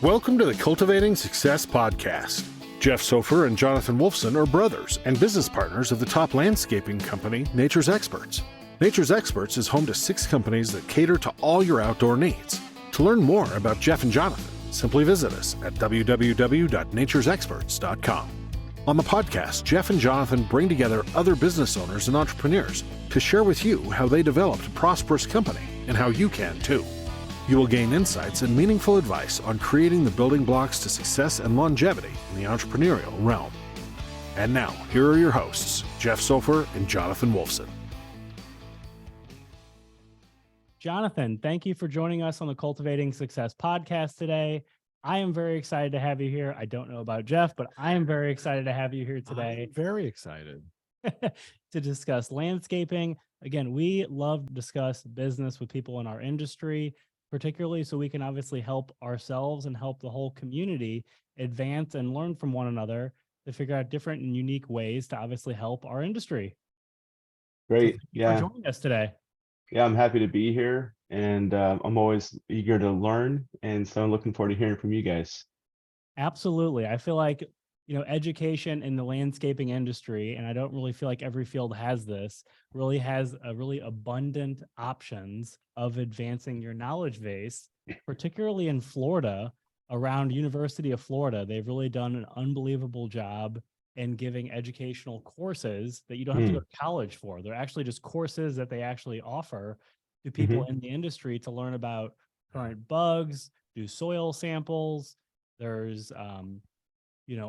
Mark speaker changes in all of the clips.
Speaker 1: Welcome to the Cultivating Success podcast. Jeff Sofer and Jonathan Wolfson are brothers and business partners of the top landscaping company, Nature's Experts. Nature's Experts is home to 6 companies that cater to all your outdoor needs. To learn more about Jeff and Jonathan, simply visit us at www.naturesexperts.com. On the podcast, Jeff and Jonathan bring together other business owners and entrepreneurs to share with you how they developed a prosperous company and how you can too. You will gain insights and meaningful advice on creating the building blocks to success and longevity in the entrepreneurial realm. And now, here are your hosts, Jeff Sofer and Jonathan Wolfson.
Speaker 2: Jonathan, thank you for joining us on the Cultivating Success podcast today. I am very excited to have you here. I don't know about Jeff, but I am very excited to have you here today.
Speaker 3: I'm very excited
Speaker 2: to discuss landscaping. Again, we love to discuss business with people in our industry, particularly so we can obviously help ourselves and help the whole community advance and learn from one another to figure out different and unique ways to obviously help our industry.
Speaker 4: Great.
Speaker 2: So thank you for joining us today.
Speaker 4: Yeah, I'm happy to be here, and I'm always eager to learn, and so I'm looking forward to hearing from you guys.
Speaker 2: Absolutely. I feel like, education in the landscaping industry, and I don't really feel like every field has this, really has a really abundant options of advancing your knowledge base, particularly in Florida, around University of Florida. They've really done an unbelievable job in giving educational courses that you don't have to go to college for. They're actually just courses that they actually offer to people in the industry to learn about current bugs, do soil samples. There's,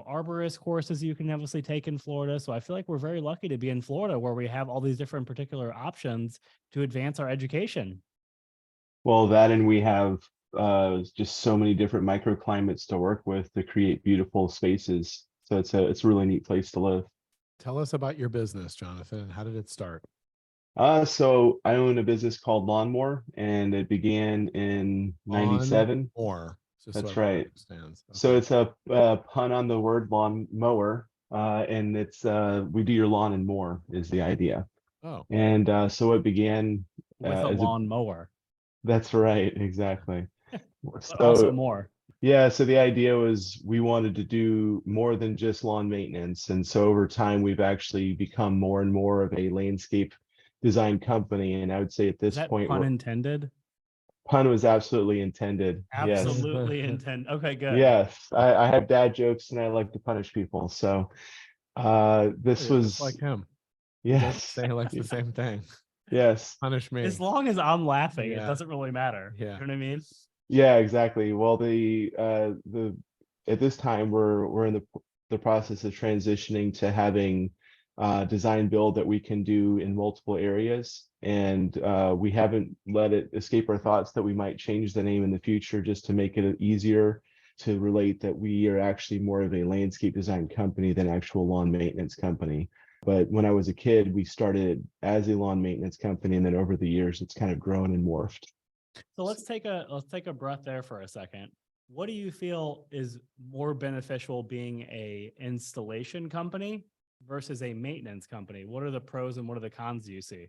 Speaker 2: arborist courses you can obviously take in Florida. So I feel like we're very lucky to be in Florida where we have all these different particular options to advance our education.
Speaker 4: Well, that, and we have just so many different microclimates to work with to create beautiful spaces. So it's a really neat place to live.
Speaker 3: Tell us about your business, Jonathan. How did it start?
Speaker 4: So I own a business called LawnMore, and it began in 97.
Speaker 3: LawnMore.
Speaker 4: That's right.
Speaker 3: Okay.
Speaker 4: So it's a pun on the word lawn mower, and it's we do your lawn and more is the idea.
Speaker 3: Oh.
Speaker 4: And so it began
Speaker 2: with a lawn mower.
Speaker 4: That's right, exactly.
Speaker 2: But also more.
Speaker 4: Yeah, so the idea was we wanted to do more than just lawn maintenance, and so over time we've actually become more and more of a landscape design company. And I would say at this point,
Speaker 2: pun intended.
Speaker 4: Pun was absolutely intended.
Speaker 2: Absolutely intended. Okay, good.
Speaker 4: Yes, I have dad jokes and I like to punish people. So this was
Speaker 3: like him.
Speaker 4: Yes,
Speaker 3: say like the same thing.
Speaker 4: Yes,
Speaker 3: punish me.
Speaker 2: As long as I'm laughing,
Speaker 3: Yeah.
Speaker 2: It doesn't really matter.
Speaker 3: Yeah.
Speaker 2: You know what I mean?
Speaker 4: Yeah, exactly. Well, the at this time we're in the process of transitioning to having design build that we can do in multiple areas, and we haven't let it escape our thoughts that we might change the name in the future just to make it easier to relate that we are actually more of a landscape design company than actual lawn maintenance company. But when I was a kid, we started as a lawn maintenance company, and then over the years it's kind of grown and morphed.
Speaker 2: So let's take a breath there for a second. What do you feel is more beneficial being a installation company versus a maintenance company? What are the pros and what are the cons do you see?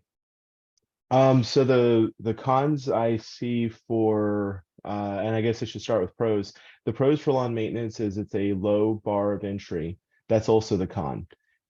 Speaker 4: So the cons I see for and I guess I should start with pros. The pros for lawn maintenance is it's a low bar of entry. That's also the con.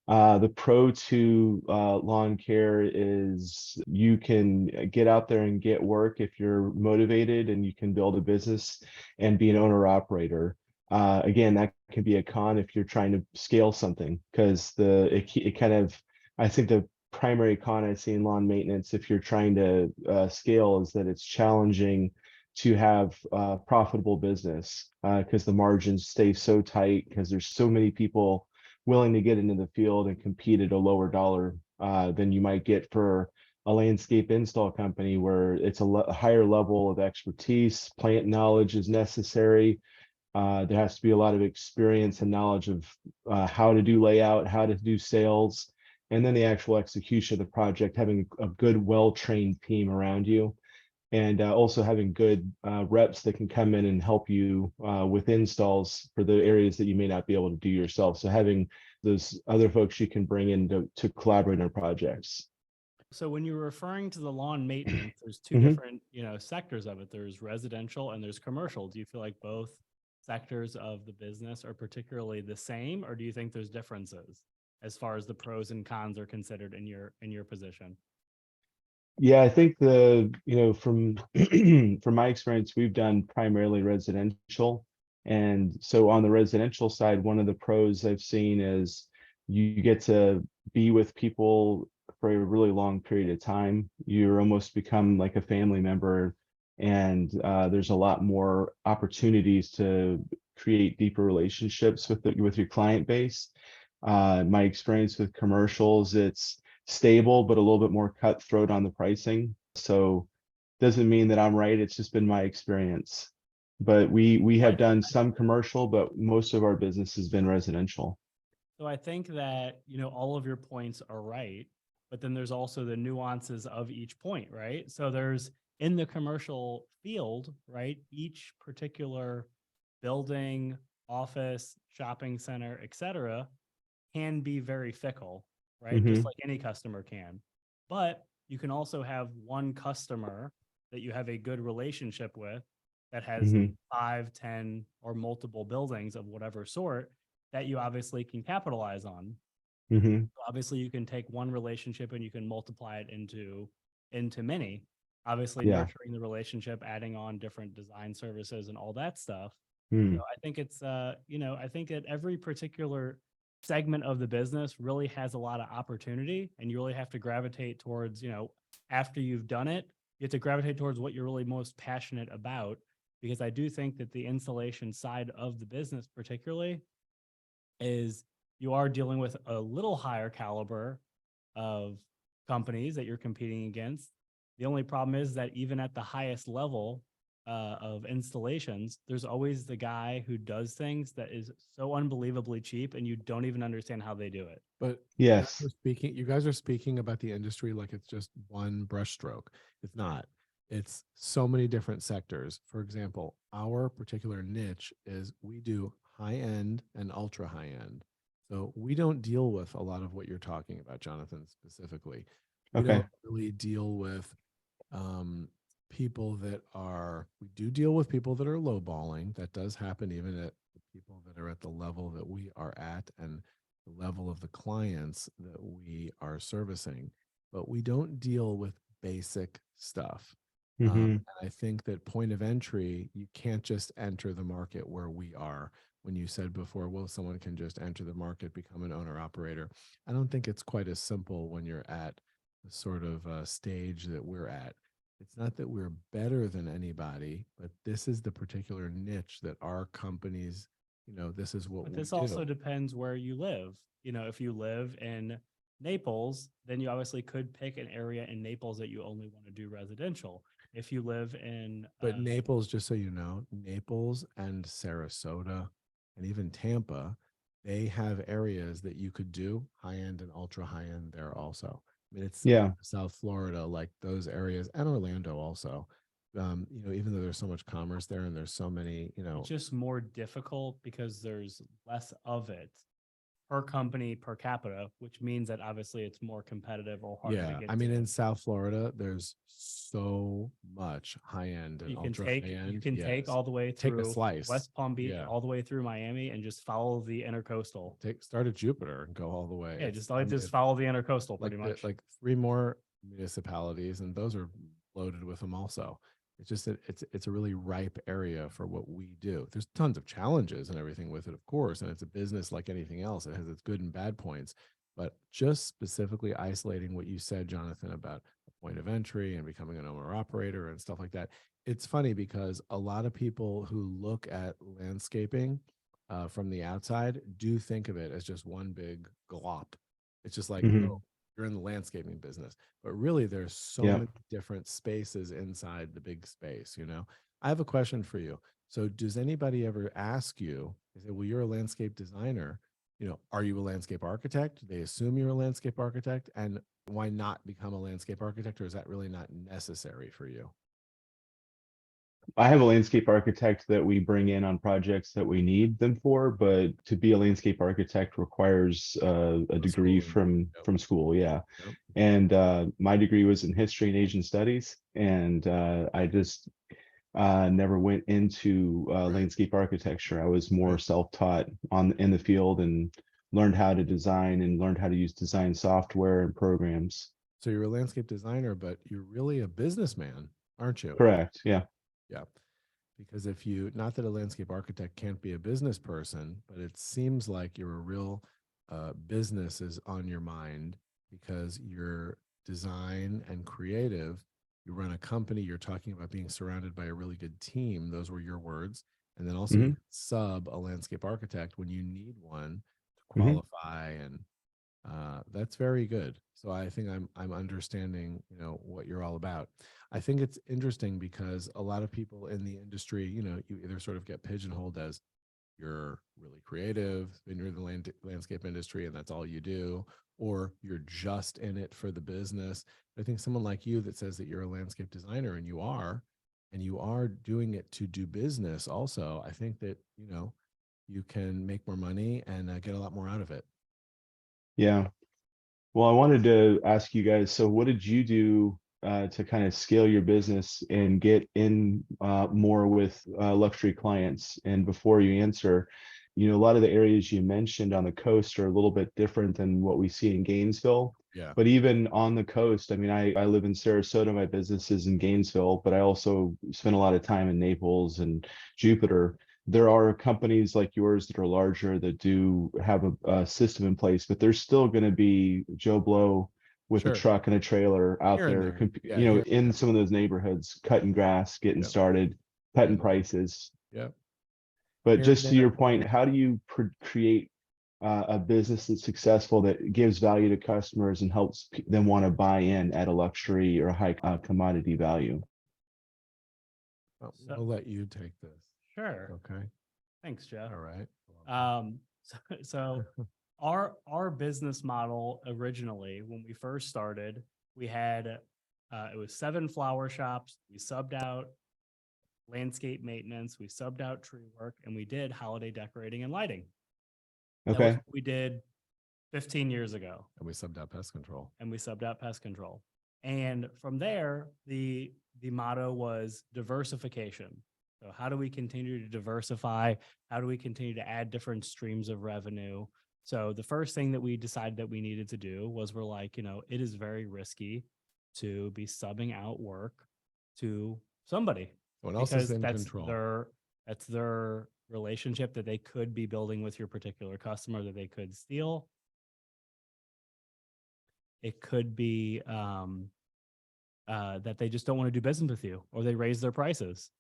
Speaker 4: The pro to lawn care is you can get out there and get work if you're motivated, and you can build a business and be an owner operator. Again, that can be a con if you're trying to scale something, because it kind of, I think the primary con I see in lawn maintenance, if you're trying to scale, is that it's challenging to have profitable business because the margins stay so tight because there's so many people willing to get into the field and compete at a lower dollar than you might get for a landscape install company, where it's a higher level of expertise. Plant knowledge is necessary. There has to be a lot of experience and knowledge of how to do layout, how to do sales, and then the actual execution of the project, having a good, well-trained team around you. And also having good reps that can come in and help you with installs for the areas that you may not be able to do yourself. So having those other folks you can bring in to collaborate on projects.
Speaker 2: So when you're referring to the lawn maintenance, there's two different, sectors of it. There's residential and there's commercial. Do you feel like both sectors of the business are particularly the same, or do you think there's differences as far as the pros and cons are considered in your position?
Speaker 4: Yeah, I think from from my experience, we've done primarily residential. And so on the residential side, one of the pros I've seen is you get to be with people for a really long period of time. You're almost become like a family member, and there's a lot more opportunities to create deeper relationships with your client base. My experience with commercials, it's stable, but a little bit more cutthroat on the pricing. So doesn't mean that I'm right. It's just been my experience. But we have done some commercial, but most of our business has been residential.
Speaker 2: So I think that, all of your points are right, but then there's also the nuances of each point, right? So there's in the commercial field, right? Each particular building, office, shopping center, et cetera, can be very fickle, right? Just like any customer can. But you can also have one customer that you have a good relationship with that has 5, 10, or multiple buildings of whatever sort that you obviously can capitalize on.
Speaker 4: Mm-hmm.
Speaker 2: Obviously, you can take one relationship and you can multiply it into many. Obviously,
Speaker 4: Yeah.
Speaker 2: nurturing the relationship, adding on different design services and all that stuff.
Speaker 4: Mm.
Speaker 2: So I think it's I think that every particular segment of the business really has a lot of opportunity, and you really have to gravitate towards, after you've done it, you have to gravitate towards what you're really most passionate about. Because I do think that the installation side of the business particularly is you are dealing with a little higher caliber of companies that you're competing against. The only problem is that even at the highest level of installations, there's always the guy who does things that is so unbelievably cheap and you don't even understand how they do it.
Speaker 3: But
Speaker 4: Yes.
Speaker 3: you guys are speaking about the industry like it's just one brushstroke. It's not. It's so many different sectors. For example, our particular niche is we do high end and ultra high end. So we don't deal with a lot of what you're talking about, Jonathan, specifically. We
Speaker 4: Okay.
Speaker 3: don't really deal with people that are, we do deal with people that are lowballing. That does happen even at the people that are at the level that we are at and the level of the clients that we are servicing. But we don't deal with basic stuff. And I think that point of entry, you can't just enter the market where we are. When you said before, well, someone can just enter the market, become an owner operator. I don't think it's quite as simple when you're at the sort of stage that we're at. It's not that we're better than anybody, but this is the particular niche that our companies, this is what
Speaker 2: But
Speaker 3: we
Speaker 2: this
Speaker 3: do.
Speaker 2: also depends where you live. If you live in Naples, then you obviously could pick an area in Naples that you only want to do residential. If you live in
Speaker 3: But Naples, just so you know, Naples and Sarasota and even Tampa, they have areas that you could do high end and ultra high end there also. I mean, it's
Speaker 4: Yeah.
Speaker 3: South Florida, like those areas, and Orlando also. Even though there's so much commerce there and there's so many,
Speaker 2: it's just more difficult because there's less of it per company per capita, which means that obviously it's more competitive or harder to
Speaker 3: yeah.
Speaker 2: get
Speaker 3: I mean,
Speaker 2: to.
Speaker 3: in South Florida, there's so much high end and
Speaker 2: You can
Speaker 3: ultra
Speaker 2: take
Speaker 3: high end.
Speaker 2: you can take
Speaker 3: Yes.
Speaker 2: all the way
Speaker 3: Take a
Speaker 2: through
Speaker 3: slice.
Speaker 2: West Palm Beach,
Speaker 3: Yeah.
Speaker 2: all the way through Miami, and just follow the intercoastal.
Speaker 3: Start at Jupiter and go all the way.
Speaker 2: Yeah,
Speaker 3: It's-
Speaker 2: just
Speaker 3: I mean,
Speaker 2: just follow the intercoastal pretty much.
Speaker 3: like 3 more municipalities, and those are loaded with them also. It's just that it's a really ripe area for what we do. There's tons of challenges and everything with it, of course, and it's a business like anything else. It has its good and bad points, but just specifically isolating what you said, Jonathan, about the point of entry and becoming an owner operator and stuff like that. It's funny because a lot of people who look at landscaping from the outside do think of it as just one big glop. It's just like, oh, you're in the landscaping business, but really there's so many different spaces inside the big space. I have a question for you. So does anybody ever ask you, they say, well, you're a landscape designer, are you a landscape architect? Do they assume you're a landscape architect? And why not become a landscape architect? Or is that really not necessary for you?
Speaker 4: I have a landscape architect that we bring in on projects that we need them for, but to be a landscape architect requires a degree from school. Yeah.
Speaker 3: Yep.
Speaker 4: And my degree was in history and Asian studies. And never went into landscape architecture. I was more
Speaker 3: Right.
Speaker 4: self-taught in the field and learned how to design and learned how to use design software and programs.
Speaker 3: So you're a landscape designer, but you're really a businessman, aren't you?
Speaker 4: Correct. Yeah.
Speaker 3: Yeah. Because if you, not that a landscape architect can't be a business person, but it seems like you're a real business is on your mind because you're design and creative. You run a company, you're talking about being surrounded by a really good team. Those were your words. And then also
Speaker 4: Hmm.
Speaker 3: you sub a landscape architect when you need one to
Speaker 4: Hmm.
Speaker 3: qualify, and that's very good. So I think I'm understanding, what you're all about. I think it's interesting because a lot of people in the industry, you either sort of get pigeonholed as you're really creative and you're in the landscape industry and that's all you do, or you're just in it for the business. I think someone like you that says that you're a landscape designer and you are doing it to do business also, I think that, you can make more money and get a lot more out of it.
Speaker 4: Yeah. Well, I wanted to ask you guys, so what did you do to kind of scale your business and get in more with luxury clients? And before you answer, a lot of the areas you mentioned on the coast are a little bit different than what we see in Gainesville.
Speaker 3: Yeah.
Speaker 4: But even on the coast, I mean, I live in Sarasota, my business is in Gainesville, but I also spend a lot of time in Naples and Jupiter. There are companies like yours that are larger that do have a system in place, but there's still going to be Joe Blow with a
Speaker 3: Sure.
Speaker 4: truck and a trailer out
Speaker 3: Here and
Speaker 4: there,
Speaker 3: there. Yeah. Here.
Speaker 4: in some of those neighborhoods, cutting grass, getting
Speaker 3: Yep.
Speaker 4: started, cutting prices.
Speaker 3: Yep.
Speaker 4: But
Speaker 3: Here and
Speaker 4: just to
Speaker 3: there.
Speaker 4: your point, how do you create a business that's successful that gives value to customers and helps them want to buy in at a luxury or a high commodity value?
Speaker 3: Oh,
Speaker 2: So,
Speaker 3: we'll let you take this.
Speaker 2: sure.
Speaker 3: Okay.
Speaker 2: Thanks, Jeff.
Speaker 3: All right.
Speaker 2: So our business model originally, when we first started, we had it was 7 flower shops. We subbed out landscape maintenance, we subbed out tree work, and we did holiday decorating and lighting. That was
Speaker 4: Okay.
Speaker 2: what we did 15 years ago.
Speaker 3: And we subbed out pest control.
Speaker 2: And we subbed out pest control. And from there, the motto was diversification. So how do we continue to diversify? How do we continue to add different streams of revenue? So the first thing that we decided that we needed to do was we're like, it is very risky to be subbing out work to somebody
Speaker 3: Someone else is
Speaker 2: because
Speaker 3: in control.
Speaker 2: that's their relationship that they could be building with your particular customer that they could steal. It could be that they just don't want to do business with you or they raise their prices.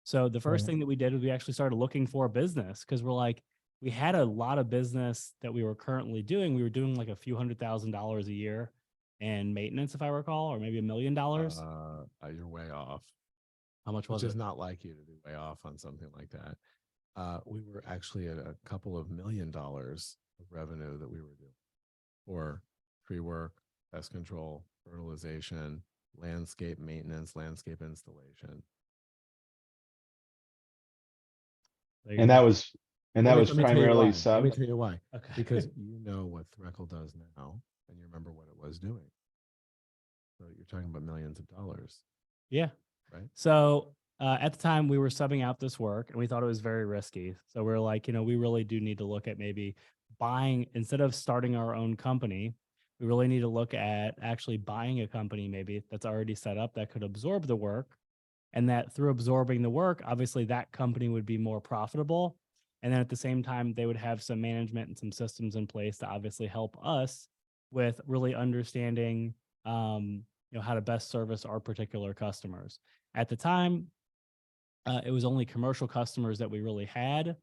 Speaker 2: So the first thing that we did was we actually started looking for a business because we're like, we had a lot of business that we were currently doing. We were doing like a few $100,000 a year in maintenance, if I recall, or maybe $1 million.
Speaker 3: You're way off.
Speaker 2: How much was
Speaker 3: Which is
Speaker 2: it?
Speaker 3: not like you to be way off on something like that. We were actually at a couple of $1 million of revenue that we were doing for tree work, pest control, fertilization, landscape maintenance, landscape installation.
Speaker 4: And that was
Speaker 3: Let me tell you
Speaker 4: primarily
Speaker 3: why. Let me
Speaker 4: sub.
Speaker 3: tell you why.
Speaker 2: Okay.
Speaker 3: Because you know what Threckle does now, and you remember what it was doing. So you're talking about millions of dollars.
Speaker 2: Yeah.
Speaker 3: Right.
Speaker 2: So at the time we were subbing out this work and we thought it was very risky. So we're like, we really do need to look at maybe buying, instead of starting our own company, we really need to look at actually buying a company maybe that's already set up that could absorb the work. And that through absorbing the work, obviously that company would be more profitable. And then at the same time, they would have some management and some systems in place to obviously help us with really understanding, how to best service our particular customers. At the time, it was only commercial customers that we really had.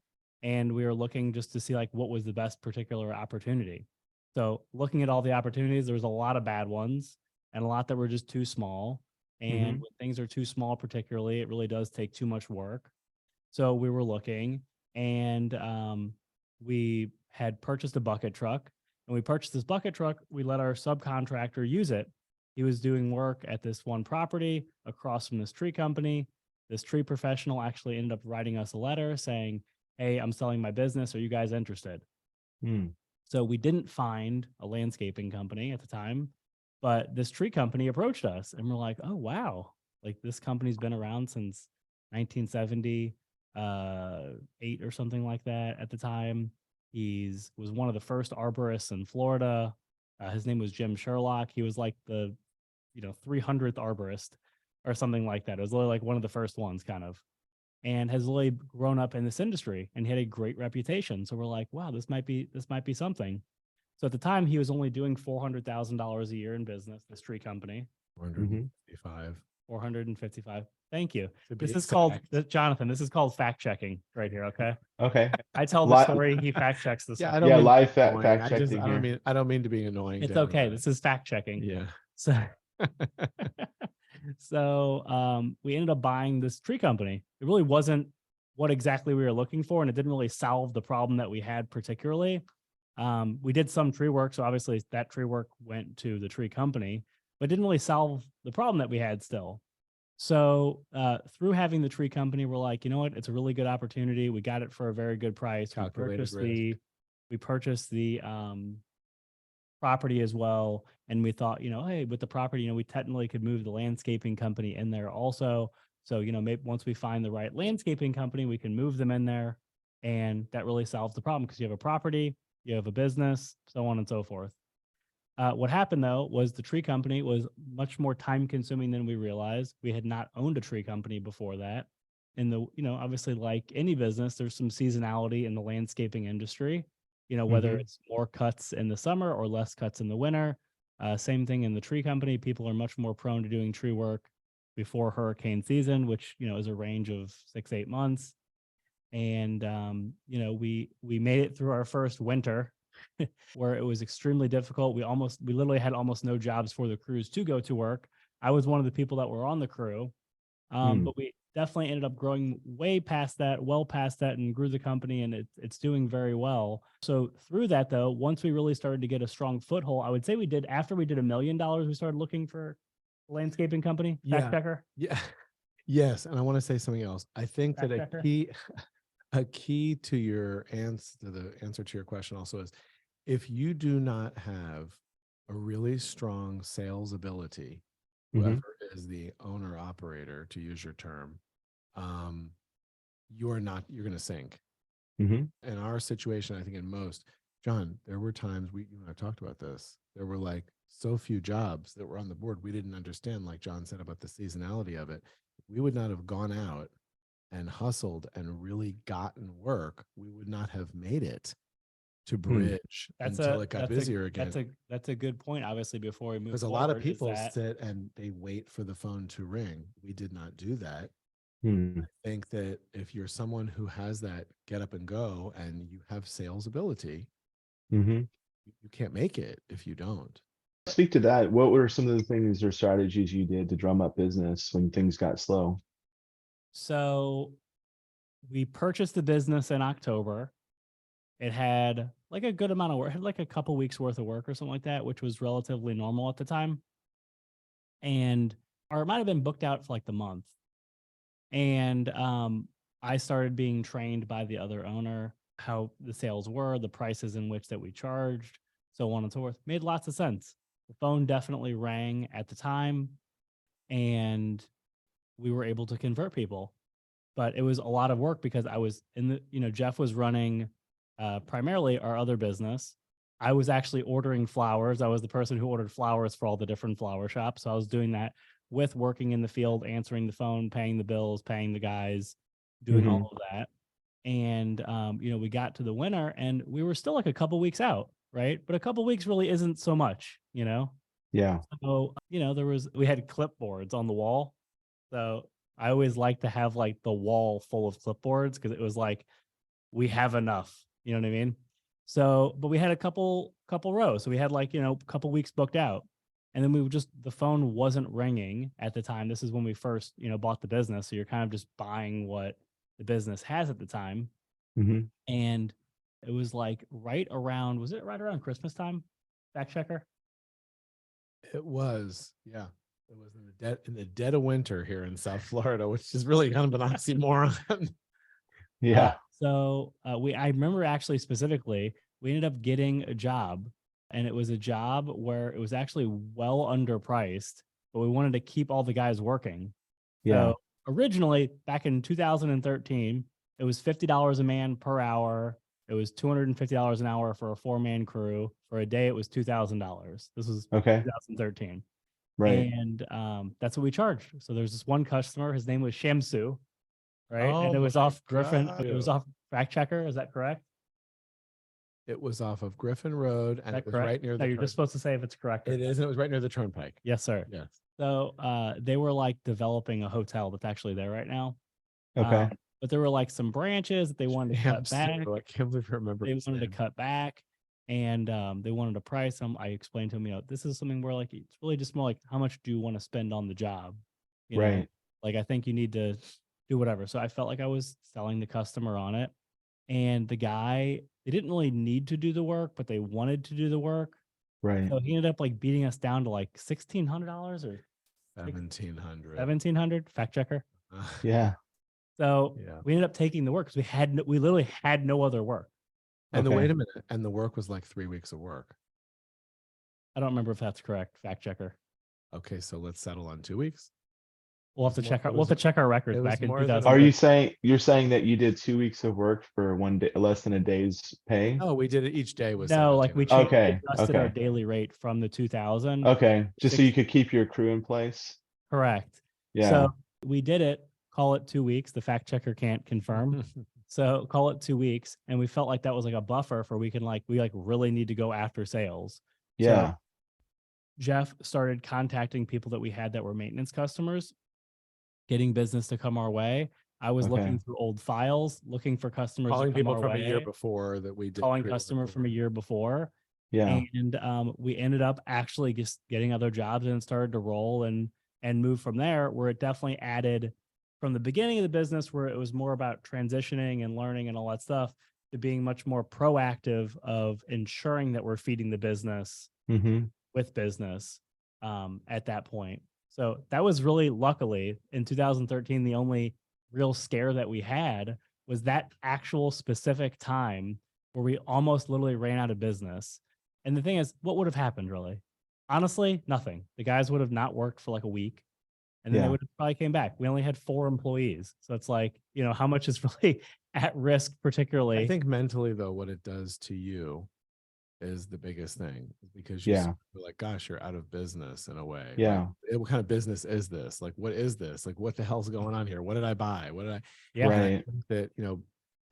Speaker 2: And we were looking just to see like what was the best particular opportunity. So looking at all the opportunities, there was a lot of bad ones and a lot that were just too small. And when things are too small, particularly, it really does take too much work. So we were looking and we had purchased a bucket truck. And we purchased this bucket truck. We let our subcontractor use it. He was doing work at this one property across from this tree company. This tree professional actually ended up writing us a letter saying, hey, I'm selling my business. Are you guys interested? So we didn't find a landscaping company at the time, but this tree company approached us and we're like, oh, wow. Like this company's been around since 1978 or something like that at the time. Was one of the first arborists in Florida. His name was Jim Sherlock. He was like the 300th arborist or something like that. It was literally like one of the first ones, kind of, and has really grown up in this industry and had a great reputation. So we're like, wow, this might be something. So at the time, he was only doing $400,000 a year in business. This tree company.
Speaker 3: 455.
Speaker 2: 455. Thank you.
Speaker 3: To be
Speaker 2: This is called
Speaker 3: exact.
Speaker 2: Jonathan. This is called fact checking right here. Okay.
Speaker 4: Okay.
Speaker 2: I tell the
Speaker 4: Li-
Speaker 2: story. He fact checks the
Speaker 3: Yeah,
Speaker 2: story.
Speaker 3: I don't
Speaker 4: Yeah,
Speaker 3: mean
Speaker 4: live
Speaker 3: to be annoying.
Speaker 4: fact
Speaker 3: I just
Speaker 4: checking
Speaker 3: I don't
Speaker 4: here.
Speaker 3: mean I don't mean to be annoying.
Speaker 2: It's
Speaker 3: to
Speaker 2: okay.
Speaker 3: anybody.
Speaker 2: This is fact checking.
Speaker 3: Yeah.
Speaker 2: So, we ended up buying this tree company. It really wasn't what exactly we were looking for, and it didn't really solve the problem that we had particularly. We did some tree work, so obviously that tree work went to the tree company, but didn't really solve the problem that we had still. So through having the tree company, we're like, you know what? It's a really good opportunity. We got it for a very good price.
Speaker 3: Calculated
Speaker 2: We purchased the property as well. And we thought, hey, with the property, we technically could move the landscaping company in there also. So, maybe once we find the right landscaping company, we can move them in there. And that really solves the problem because you have a property, you have a business, so on and so forth. What happened, though, was the tree company was much more time consuming than we realized. We had not owned a tree company before that. And obviously, like any business, there's some seasonality in the landscaping industry, whether it's more cuts in the summer or less cuts in the winter. Same thing in the tree company. People are much more prone to doing tree work before hurricane season, which, is a range of 6-8 months. And, we made it through our first winter where it was extremely difficult. We literally had almost no jobs for the crews to go to work. I was one of the people that were on the crew. But we definitely ended up growing well past that, and grew the company, and it's doing very well. So through that, though, once we really started to get a strong foothold, I would say after we did $1 million, we started looking for a landscaping company. Fact checker.
Speaker 3: Yeah. Yes. And I want to say something else. I think
Speaker 2: Fact
Speaker 3: that
Speaker 2: checker.
Speaker 3: a key to your answer to your question also is, if you do not have a really strong sales ability, whoever is the owner operator, to use your term, you're going to sink. In our situation, I think in most, John, there were times you and I talked about this. There were like so few jobs that were on the board. We didn't understand, like John said, about the seasonality of it. We would not have gone out and hustled and really gotten work. We would not have made it to bridge until it got busier again.
Speaker 2: That's a good point. Obviously, before we move,
Speaker 3: because a lot of people sit and they wait for the phone to ring. We did not do that. I think that if you're someone who has that get up and go and you have sales ability, you can't make it if you don't.
Speaker 4: Speak to that. What were some of the things or strategies you did to drum up business when things got slow?
Speaker 2: So we purchased the business in October. It had like a good amount of work. It had like a couple weeks worth of work or something like that, which was relatively normal at the time. Or it might have been booked out for like the month. And I started being trained by the other owner, how the sales were, the prices in which that we charged, so on and so forth. Made lots of sense. The phone definitely rang at the time, and we were able to convert people. But it was a lot of work because I was Jeff was running primarily our other business. I was actually ordering flowers. I was the person who ordered flowers for all the different flower shops. So I was doing that with working in the field, answering the phone, paying the bills, paying the guys, doing all of that. And, we got to the winter and we were still like a couple weeks out, right? But a couple weeks really isn't so much,
Speaker 4: Yeah.
Speaker 2: So, we had clipboards on the wall. So I always like to have like the wall full of clipboards because it was like, we have enough, you know what I mean? So, but we had a couple rows. So we had like, a couple weeks booked out. And then the phone wasn't ringing at the time. This is when we first, bought the business. So you're kind of just buying what the business has at the time. And it was like was it right around Christmas time? Fact checker?
Speaker 3: It was, yeah. It was in the dead of winter here in South Florida, which is really kind of an oxymoron.
Speaker 4: Yeah.
Speaker 2: I remember actually specifically, we ended up getting a job, and it was a job where it was actually well underpriced, but we wanted to keep all the guys working.
Speaker 4: Yeah.
Speaker 2: So originally back in 2013, it was $50 a man per hour. It was $250 an hour for a 4-man crew. For a day, it was $2,000. This was
Speaker 4: Okay.
Speaker 2: 2013.
Speaker 4: Right.
Speaker 2: And that's what we charged. So there's this one customer, his name was Shamsu, right?
Speaker 3: Oh
Speaker 2: And it was
Speaker 3: my
Speaker 2: off Griffin.
Speaker 3: God.
Speaker 2: It was off Fact Checker. Is that correct?
Speaker 3: It was off of Griffin Road,
Speaker 2: Is
Speaker 3: and
Speaker 2: that
Speaker 3: it was
Speaker 2: correct?
Speaker 3: right near
Speaker 2: No,
Speaker 3: the
Speaker 2: you're just supposed to say if it's correct.
Speaker 3: It is, and it was right near the turnpike.
Speaker 2: Yes, sir.
Speaker 3: Yes.
Speaker 2: So they were like developing a hotel that's actually there right now.
Speaker 4: Okay.
Speaker 2: But there were like some branches that they wanted to cut back.
Speaker 3: I can't believe I remember.
Speaker 2: They
Speaker 3: his
Speaker 2: wanted to
Speaker 3: name.
Speaker 2: cut back, and they wanted to price them. I explained to them, this is something where like it's really just more like how much do you want to spend on the job, you know?
Speaker 4: Right.
Speaker 2: Like I think you need to do whatever. So I felt like I was selling the customer on it, and the guy, they didn't really need to do the work, but they wanted to do the work.
Speaker 4: Right.
Speaker 2: So he ended up like beating us down to like $1,600 or
Speaker 3: 1,700.
Speaker 2: 1,700. Fact checker.
Speaker 4: Yeah.
Speaker 2: So
Speaker 3: Yeah.
Speaker 2: we ended up taking the work because we literally had no other work.
Speaker 3: And
Speaker 4: Okay.
Speaker 3: wait a minute, and the work was like 3 weeks of work.
Speaker 2: I don't remember if that's correct. Fact checker.
Speaker 3: Okay, so let's settle on 2 weeks.
Speaker 2: We'll have to
Speaker 3: It was
Speaker 2: check
Speaker 3: more-
Speaker 2: our
Speaker 3: it
Speaker 2: we'll have
Speaker 3: was-
Speaker 2: to check our
Speaker 3: it
Speaker 2: records
Speaker 3: was
Speaker 2: back in
Speaker 3: more than-
Speaker 2: 2000.
Speaker 4: Are you're saying that you did 2 weeks of work for one day, less than a day's pay?
Speaker 3: No, we did it each day was
Speaker 2: No, like we
Speaker 3: 1,700.
Speaker 2: changed,
Speaker 4: Okay,
Speaker 2: adjusted our
Speaker 4: okay.
Speaker 2: daily rate from the 2000.
Speaker 4: Okay. Just so you could keep your crew in place.
Speaker 2: Correct.
Speaker 4: Yeah.
Speaker 2: So we did it. Call it 2 weeks. The fact checker can't confirm. So call it 2 weeks, and we felt like that was like a buffer for we really need to go after sales.
Speaker 4: Yeah.
Speaker 2: So Jeff started contacting people that we had that were maintenance customers, getting business to come our way. I was
Speaker 4: Okay.
Speaker 2: looking through old files, looking for customers
Speaker 3: Calling
Speaker 2: to come
Speaker 3: people
Speaker 2: our
Speaker 3: from
Speaker 2: way,
Speaker 3: a year before that we did.
Speaker 2: calling
Speaker 3: pre-work
Speaker 2: customer from a
Speaker 3: over.
Speaker 2: year before.
Speaker 4: Yeah.
Speaker 2: And we ended up actually just getting other jobs and started to roll and move from there, where it definitely added from the beginning of the business, where it was more about transitioning and learning and all that stuff, to being much more proactive of ensuring that we're feeding the business
Speaker 4: Mm-hmm.
Speaker 2: with business at that point. So that was really, luckily, in 2013, the only real scare that we had was that actual specific time where we almost literally ran out of business. And the thing is, what would have happened really? Honestly, nothing. The guys would have not worked for like a week, and then they
Speaker 4: Yeah.
Speaker 2: would have probably came back. We only had 4 employees. So it's like, how much is really at risk, particularly.
Speaker 3: I think mentally though, what it does to you is the biggest thing, because you
Speaker 4: Yeah.
Speaker 3: sort of feel like, gosh, you're out of business in a way. Like,
Speaker 4: Yeah.
Speaker 3: what kind of business is this? Like, what is this? Like, what the hell's going on here? What did I buy? What did I?
Speaker 2: Yeah.
Speaker 3: And I
Speaker 4: Right.
Speaker 3: think that,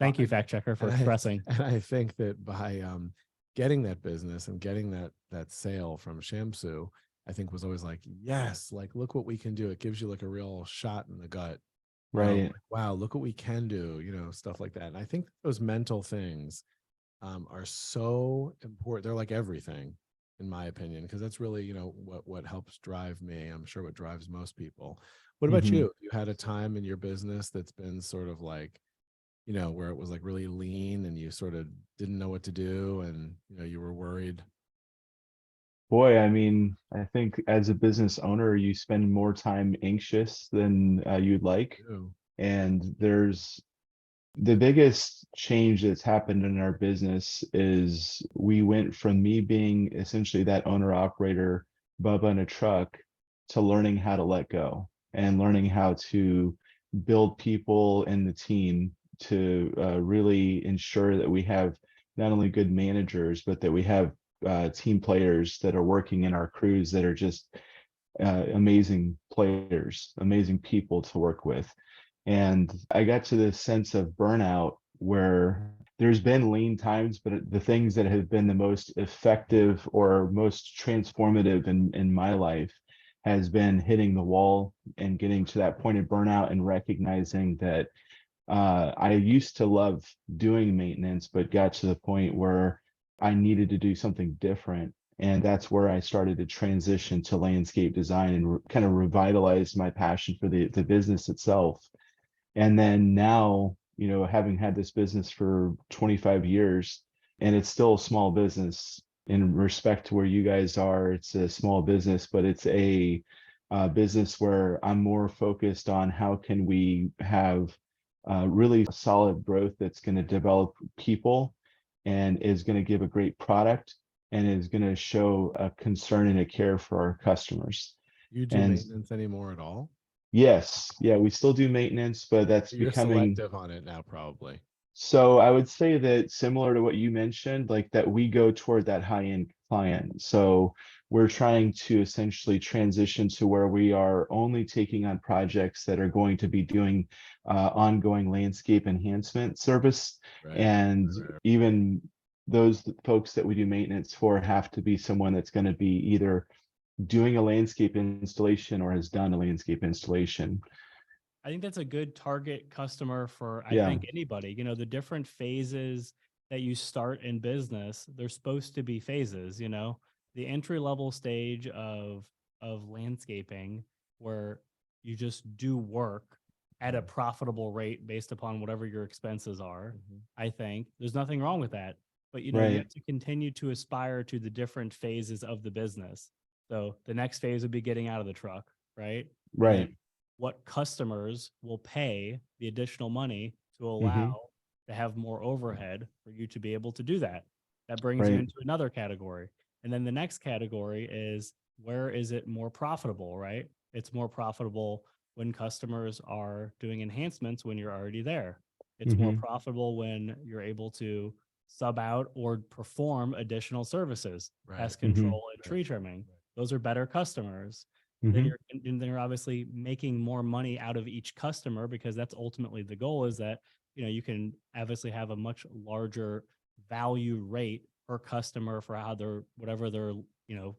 Speaker 2: Thank you, fact checker, for
Speaker 3: and I-
Speaker 2: expressing.
Speaker 3: And I think that by getting that business and getting that sale from Shamsu, I think was always like, yes, like look what we can do. It gives you like a real shot in the gut.
Speaker 4: Right.
Speaker 3: Like, wow, look what we can do, stuff like that. And I think those mental things are so important. They're like everything, in my opinion, because that's really, what helps drive me. I'm sure what drives most people. What about
Speaker 4: Mhm.
Speaker 3: you? You had a time in your business that's been sort of like, where it was like really lean and you sort of didn't know what to do, and, you were worried.
Speaker 4: Boy, I mean, I think as a business owner, you spend more time anxious than you'd like.
Speaker 3: Ew.
Speaker 4: And there's the biggest change that's happened in our business is we went from me being essentially that owner operator, Bubba in a truck, to learning how to let go and learning how to build people in the team to really ensure that we have not only good managers, but that we have team players that are working in our crews that are just amazing players, amazing people to work with. And I got to this sense of burnout where there's been lean times, but the things that have been the most effective or most transformative in my life has been hitting the wall and getting to that point of burnout and recognizing that I used to love doing maintenance, but got to the point where I needed to do something different. And that's where I started to transition to landscape design and kind of revitalize my passion for the business itself. And then now, having had this business for 25 years, and it's still a small business in respect to where you guys are, it's a small business, but it's a business where I'm more focused on how can we have really solid growth that's going to develop people and is going to give a great product and is going to show a concern and a care for our customers.
Speaker 3: You do
Speaker 4: And-
Speaker 3: maintenance anymore at all?
Speaker 4: Yes, yeah, we still do maintenance, but that's
Speaker 3: You're
Speaker 4: becoming.
Speaker 3: selective on it now, probably.
Speaker 4: So I would say that similar to what you mentioned, like that we go toward that high-end client. So we're trying to essentially transition to where we are only taking on projects that are going to be doing ongoing landscape enhancement service.
Speaker 3: Right.
Speaker 4: And
Speaker 3: Right.
Speaker 4: even those folks that we do maintenance for have to be someone that's going to be either doing a landscape installation or has done a landscape installation.
Speaker 2: I think that's a good target customer for, I
Speaker 4: Yeah.
Speaker 2: think, anybody. You know, the different phases that you start in business, they're supposed to be phases, you know. The entry level stage of landscaping where you just do work at a profitable rate based upon whatever your expenses are.
Speaker 3: Mhm.
Speaker 2: I think there's nothing wrong with that. But you know, you
Speaker 4: Right.
Speaker 2: have to continue to aspire to the different phases of the business. So the next phase would be getting out of the truck, right? And then
Speaker 4: Right.
Speaker 2: what customers will pay the additional money to allow
Speaker 4: Hmm.
Speaker 2: to have more overhead for you to be able to do that. That brings you
Speaker 4: Right.
Speaker 2: into another category. And then the next category is, where is it more profitable, right? It's more profitable when customers are doing enhancements when you're already there. It's more
Speaker 4: Hmm.
Speaker 2: profitable when you're able to sub out or perform additional services,
Speaker 3: Right.
Speaker 2: pest
Speaker 4: Hmm.
Speaker 2: control and tree trimming. Those are better customers. Then
Speaker 4: Hmm.
Speaker 2: you're obviously making more money out of each customer, because that's ultimately the goal, is that, you know, you can obviously have a much larger value rate per customer for how their, whatever their, you know,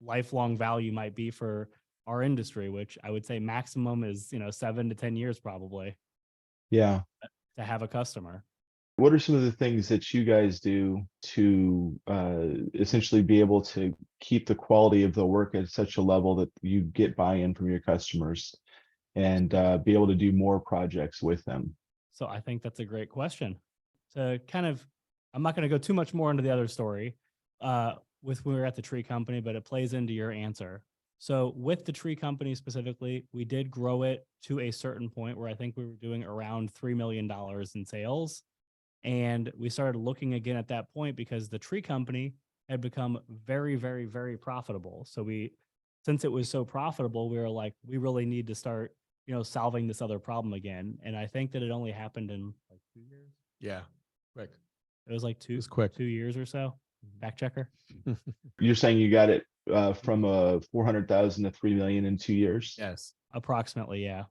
Speaker 2: lifelong value might be for our industry, which I would say maximum is, you know, 7 to 10 years probably
Speaker 4: Yeah.
Speaker 2: to have a customer.
Speaker 4: What are some of the things that you guys do to essentially be able to keep the quality of the work at such a level that you get buy-in from your customers and be able to do more projects with them?
Speaker 2: So I think that's a great question. To kind of, I'm not going to go too much more into the other story with when we were at the tree company, but it plays into your answer. So with the tree company specifically, we did grow it to a certain point where I think we were doing around $3 million in sales. And we started looking again at that point because the tree company had become very, very, very profitable. So since it was so profitable, we were like, we really need to start, you know, solving this other problem again. And I think that it only happened in like 2 years.
Speaker 3: Yeah. Quick.
Speaker 2: It was like
Speaker 3: It was quick.
Speaker 2: 2 years or so. Fact checker.
Speaker 4: You're saying you got it from 400,000 to 3 million in 2 years?
Speaker 3: Yes.
Speaker 2: Approximately, yeah.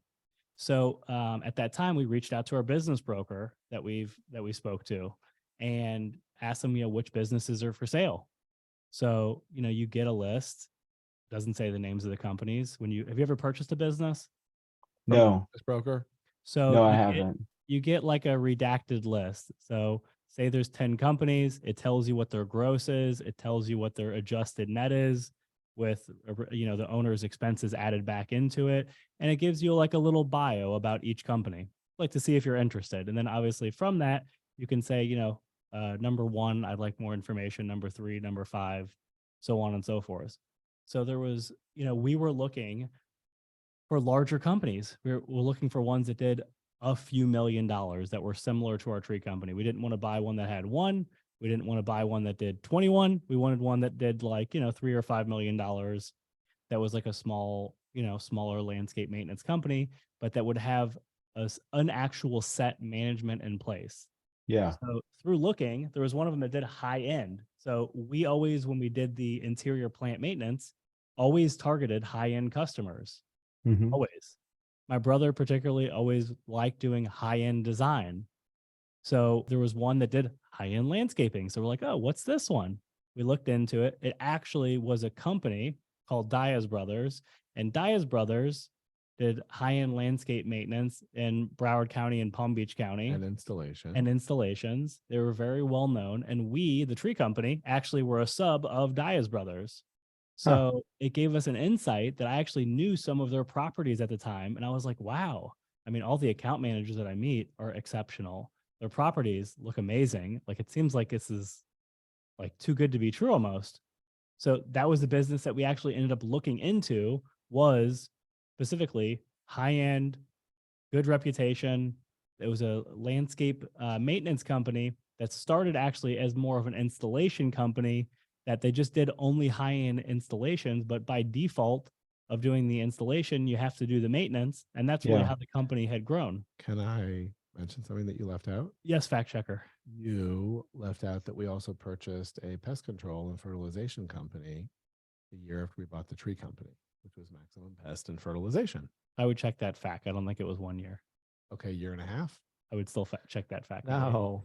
Speaker 2: So at that time, we reached out to our business broker that we spoke to, and asked them, you know, which businesses are for sale. So, you know, you get a list, doesn't say the names of the companies. Have you ever purchased a business?
Speaker 3: From a
Speaker 4: No,
Speaker 3: business broker.
Speaker 2: So
Speaker 4: no, I haven't.
Speaker 2: you get like a redacted list. So say there's 10 companies, it tells you what their gross is, it tells you what their adjusted net is with, you know, the owner's expenses added back into it, and it gives you like a little bio about each company, like to see if you're interested. And then obviously from that, you can say, you know, number 1, I'd like more information, number 3, number 5, so on and so forth. So there was, you know, we were looking for larger companies. We're looking for ones that did a few $1 million that were similar to our tree company. We didn't want to buy one that had one. We didn't want to buy one that did 21. We wanted one that did like, you know, $3 or $5 million. That was like a small, you know, smaller landscape maintenance company, but that would have an actual set management in place.
Speaker 4: Yeah.
Speaker 2: So through looking, there was one of them that did high end. So we always, when we did the interior plant maintenance, always targeted high end customers.
Speaker 4: Hmm.
Speaker 2: Always. My brother particularly always liked doing high end design. So there was one that did high end landscaping. So we're like, oh, what's this one? We looked into it. It actually was a company called Diaz Brothers, and Diaz Brothers did high end landscape maintenance in Broward County and Palm Beach County
Speaker 3: And installation.
Speaker 2: and installations. They were very well known. And we, the tree company, actually were a sub of Diaz Brothers.
Speaker 4: Huh.
Speaker 2: So it gave us an insight that I actually knew some of their properties at the time. And I was like, wow. I mean, all the account managers that I meet are exceptional. Their properties look amazing. Like, it seems like this is like too good to be true almost. So that was the business that we actually ended up looking into, was specifically high end, good reputation. It was a landscape maintenance company that started actually as more of an installation company, that they just did only high end installations, but by default, of doing the installation, you have to do the maintenance. And that's really
Speaker 4: Yeah.
Speaker 2: how the company had grown.
Speaker 3: Can I mention something that you left out?
Speaker 2: Yes, fact checker.
Speaker 3: You left out that we also purchased a pest control and fertilization company the year after we bought the tree company, which was Maximum Pest and Fertilization.
Speaker 2: I would check that fact. I don't think it was 1 year.
Speaker 3: Okay, year and a half.
Speaker 2: I would still check that fact.
Speaker 3: No.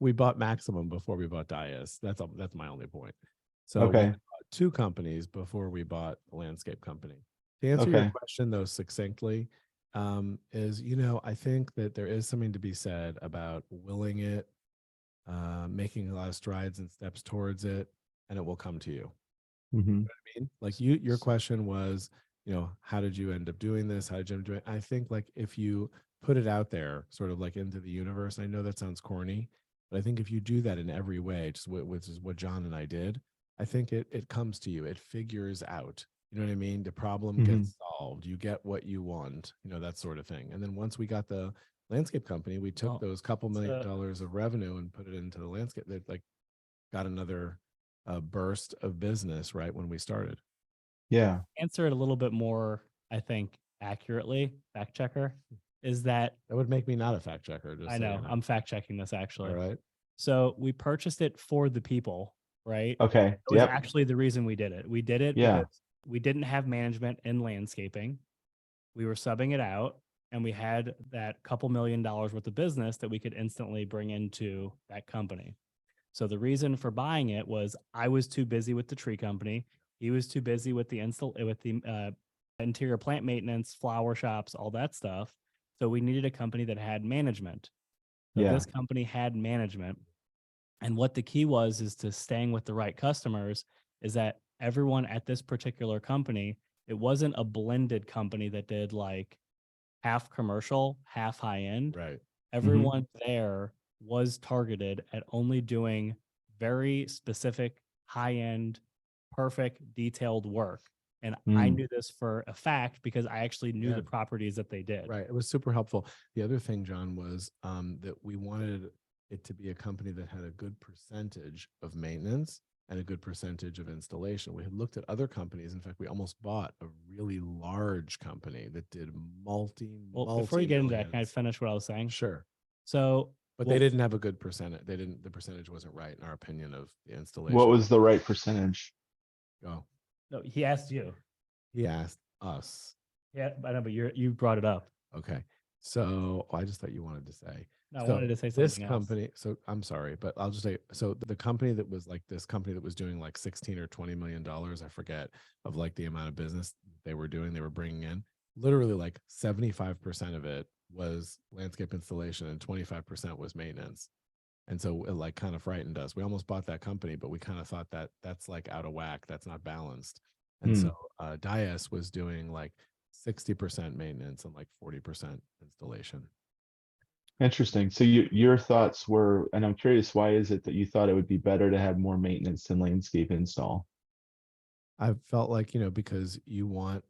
Speaker 3: We bought Maximum before we bought Dias. That's my only point. So we
Speaker 4: Okay.
Speaker 3: bought 2 companies before we bought the landscape company. To answer
Speaker 4: Okay.
Speaker 3: your question though succinctly, is, I think that there is something to be said about willing it, making a lot of strides and steps towards it, and it will come to you.
Speaker 4: Mhm.
Speaker 3: You know what I mean? Like your question was, how did you end up doing this? How did you end up doing it? I think like if you put it out there sort of like into the universe, I know that sounds corny, but I think if you do that in every way, just which is what John and I did, I think it comes to you. It figures out, you know what I mean? The problem gets solved. You get what you want, that sort of thing. And then once we got the landscape company, we took those couple $1 million of revenue and put it into the landscape. That like got another burst of business right when we started.
Speaker 4: Yeah.
Speaker 2: Answer it a little bit more, I think, accurately, fact checker, is that
Speaker 3: would make me not a fact checker.
Speaker 2: I know I'm fact checking this actually.
Speaker 3: All right.
Speaker 2: So we purchased it for the people, right?
Speaker 4: Okay.
Speaker 2: That was
Speaker 4: Yep.
Speaker 2: actually the reason we did it. We did it
Speaker 4: Yeah.
Speaker 2: because we didn't have management in landscaping. We were subbing it out, and we had that couple $1 million worth of business that we could instantly bring into that company. So the reason for buying it was I was too busy with the tree company. He was too busy with the interior plant maintenance, flower shops, all that stuff. So we needed a company that had management. So
Speaker 4: Yeah.
Speaker 2: this company had management. And what the key was is to staying with the right customers, is that everyone at this particular company, it wasn't a blended company that did like half commercial, half high end.
Speaker 3: Right.
Speaker 2: Everyone there was targeted at only doing very specific, high end, perfect, detailed work. And I knew this for a fact because I actually knew the properties that they did.
Speaker 3: Right. It was super helpful. The other thing, John, was that we wanted it to be a company that had a good percentage of maintenance and a good percentage of installation. We had looked at other companies. In fact, we almost bought a really large company that did
Speaker 2: Well, before you get into that, can I
Speaker 3: multi-millions.
Speaker 2: finish what I was saying?
Speaker 3: Sure.
Speaker 2: So,
Speaker 3: But they didn't have a good percentage. The percentage wasn't right in our opinion of the installation.
Speaker 4: What was the right percentage?
Speaker 3: Oh,
Speaker 2: no, he asked you.
Speaker 3: he asked us.
Speaker 2: Yeah, I know, but you brought it up.
Speaker 3: Okay. So I just thought you wanted to say.
Speaker 2: No, I
Speaker 3: So
Speaker 2: wanted to say something
Speaker 3: this
Speaker 2: else.
Speaker 3: company, so I'm sorry, but I'll just say, so the company that was like this company that was doing like 16 or $20 million, I forget, of like the amount of business they were bringing in, literally like 75% of it was landscape installation and 25% was maintenance. And so it like kind of frightened us. We almost bought that company, but we kind of thought that that's like out of whack. That's not balanced. And so Dias was doing like 60% maintenance and like 40% installation.
Speaker 4: Interesting. So your thoughts were, and I'm curious, why is it that you thought it would be better to have more maintenance than landscape install?
Speaker 3: I felt like, because you want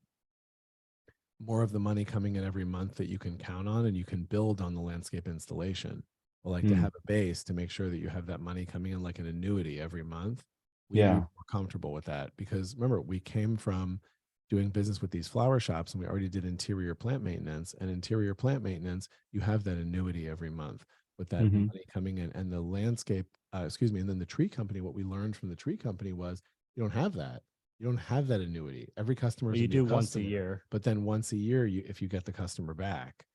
Speaker 3: more of the money coming in every month that you can count on and you can build on the landscape installation. Well, like to have a base to make sure that you have that money coming in like an annuity every month. We were more comfortable with that because remember, we came from doing business with these flower shops and we already did interior plant maintenance, and interior plant maintenance, you have that annuity every month with that money coming in. And the landscape, and then the tree company, what we learned from the tree company was you don't have that. You don't have that annuity. Every customer is
Speaker 2: you
Speaker 3: a new
Speaker 2: do once a
Speaker 3: customer,
Speaker 2: year.
Speaker 3: but then once a year, if you get the customer back,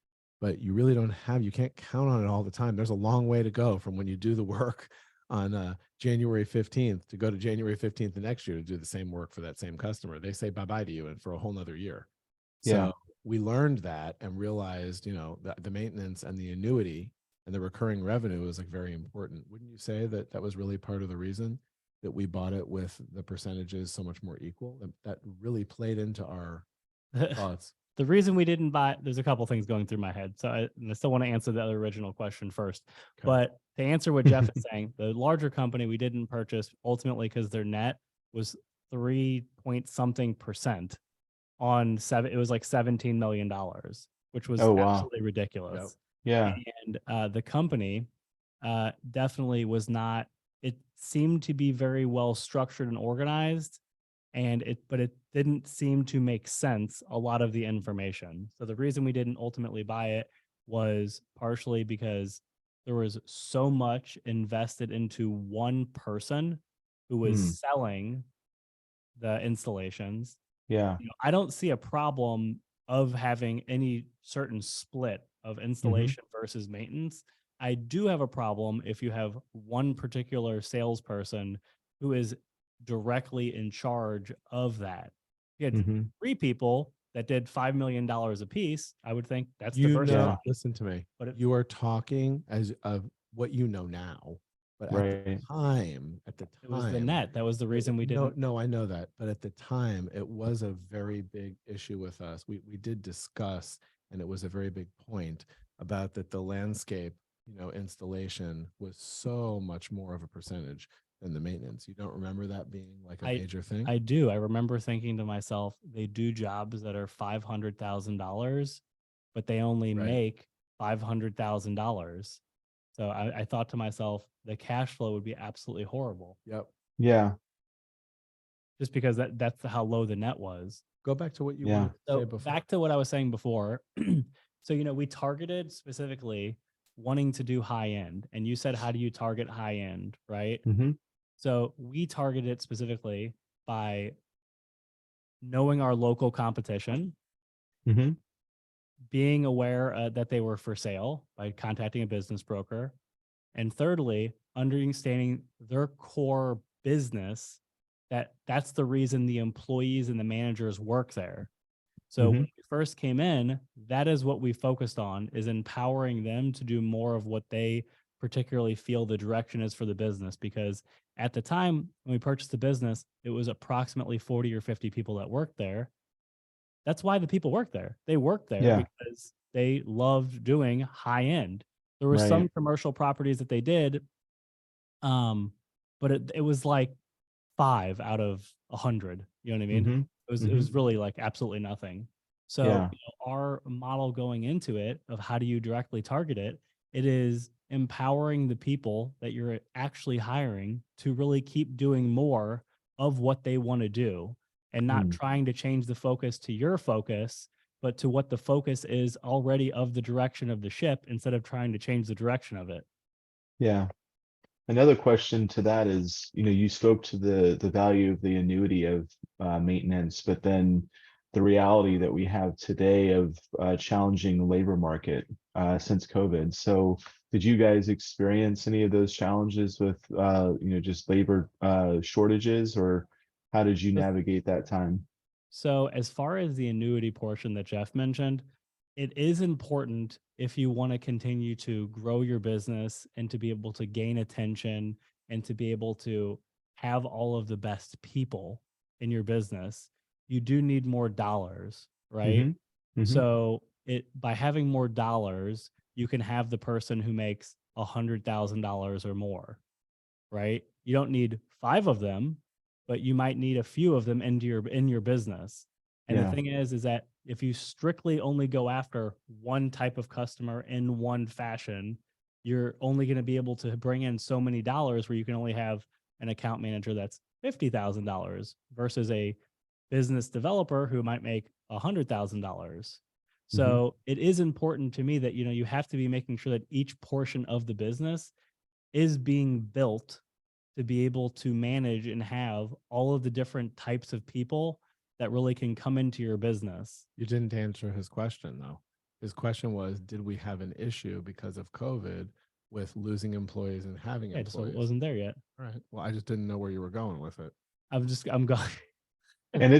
Speaker 3: but you really don't have, you can't count on it all the time. There's a long way to go from when you do the work on January 15th to go to January 15th the next year to do the same work for that same customer. They say bye-bye to you and for a whole nother year. So we learned that and realized, the maintenance and the annuity and the recurring revenue is like very important. Wouldn't you say that that was really part of the reason that we bought it with the percentages so much more equal? That really played into our thoughts.
Speaker 2: The reason we didn't buy, there's a couple things going through my head. So I still want to answer the other original question first.
Speaker 3: Okay.
Speaker 2: But to answer what Jeff is saying, the larger company we didn't purchase ultimately because their net was 3-point-something% on it was like $17 million, which was absolutely ridiculous.
Speaker 4: Yeah.
Speaker 2: And the company definitely was not, it seemed to be very well structured and organized, but it didn't seem to make sense, a lot of the information. So the reason we didn't ultimately buy it was partially because there was so much invested into one person who was selling the installations.
Speaker 4: Yeah.
Speaker 2: I don't see a problem of having any certain split of installation versus maintenance. I do have a problem if you have one particular salesperson who is directly in charge of that. You had
Speaker 4: Mm-hmm.
Speaker 2: 3 people that did $5 million a piece. I would think that's
Speaker 3: You know,
Speaker 2: diversity.
Speaker 3: listen to me.
Speaker 2: But
Speaker 3: You are talking as of what you know now, but at the time,
Speaker 2: it was the net. That was the reason we didn't.
Speaker 3: No, I know that, but at the time, it was a very big issue with us. We did discuss, and it was a very big point about that the landscape, installation was so much more of a percentage than the maintenance. You don't remember that being like a major thing?
Speaker 2: I do. I remember thinking to myself, they do jobs that are $500,000, but they only make $500,000. So I thought to myself, the cash flow would be absolutely horrible.
Speaker 3: Yep.
Speaker 4: Yeah.
Speaker 2: Just because that's how low the net was.
Speaker 3: Go back to what you wanted to say before.
Speaker 2: Back to what I was saying before. So, we targeted specifically wanting to do high end. And you said, how do you target high end, right?
Speaker 4: Mm-hmm.
Speaker 2: So we targeted it specifically by knowing our local competition,
Speaker 4: Mm-hmm.
Speaker 2: being aware that they were for sale by contacting a business broker, and thirdly, understanding their core business, that's the reason the employees and the managers work there. So when we first came in, that is what we focused on, is empowering them to do more of what they particularly feel the direction is for the business. Because at the time when we purchased the business, it was approximately 40 or 50 people that worked there. That's why the people worked there. They worked there because they loved doing high end. There were some commercial properties that they did, but it was like 5 out of 100. You know what I mean? It was really like absolutely nothing. So our model going into it of how do you directly target it, it is empowering the people that you're actually hiring to really keep doing more of what they want to do, and not trying to change the focus to your focus, but to what the focus is already of the direction of the ship, instead of trying to change the direction of it.
Speaker 4: Yeah. Another question to that is, you spoke to the value of the annuity of maintenance, but then the reality that we have today of challenging labor market since COVID. So did you guys experience any of those challenges with, just labor shortages, or how did you navigate that time?
Speaker 2: So as far as the annuity portion that Jeff mentioned, it is important if you want to continue to grow your business and to be able to gain attention and to be able to have all of the best people in your business, you do need more dollars, right? So by having more dollars, you can have the person who makes $100,000 or more, right? You don't need 5 of them, but you might need a few of them in your business. And the thing is that if you strictly only go after one type of customer in one fashion, you're only going to be able to bring in so many dollars, where you can only have an account manager that's $50,000 versus a business developer who might make $100,000. So it is important to me that, you have to be making sure that each portion of the business is being built to be able to manage and have all of the different types of people that really can come into your business.
Speaker 3: You didn't answer his question, though. His question was, did we have an issue because of COVID with losing employees and having employees?
Speaker 2: So it wasn't there yet.
Speaker 3: All right. Well, I just didn't know where you were going with it.
Speaker 2: I'm going.
Speaker 4: And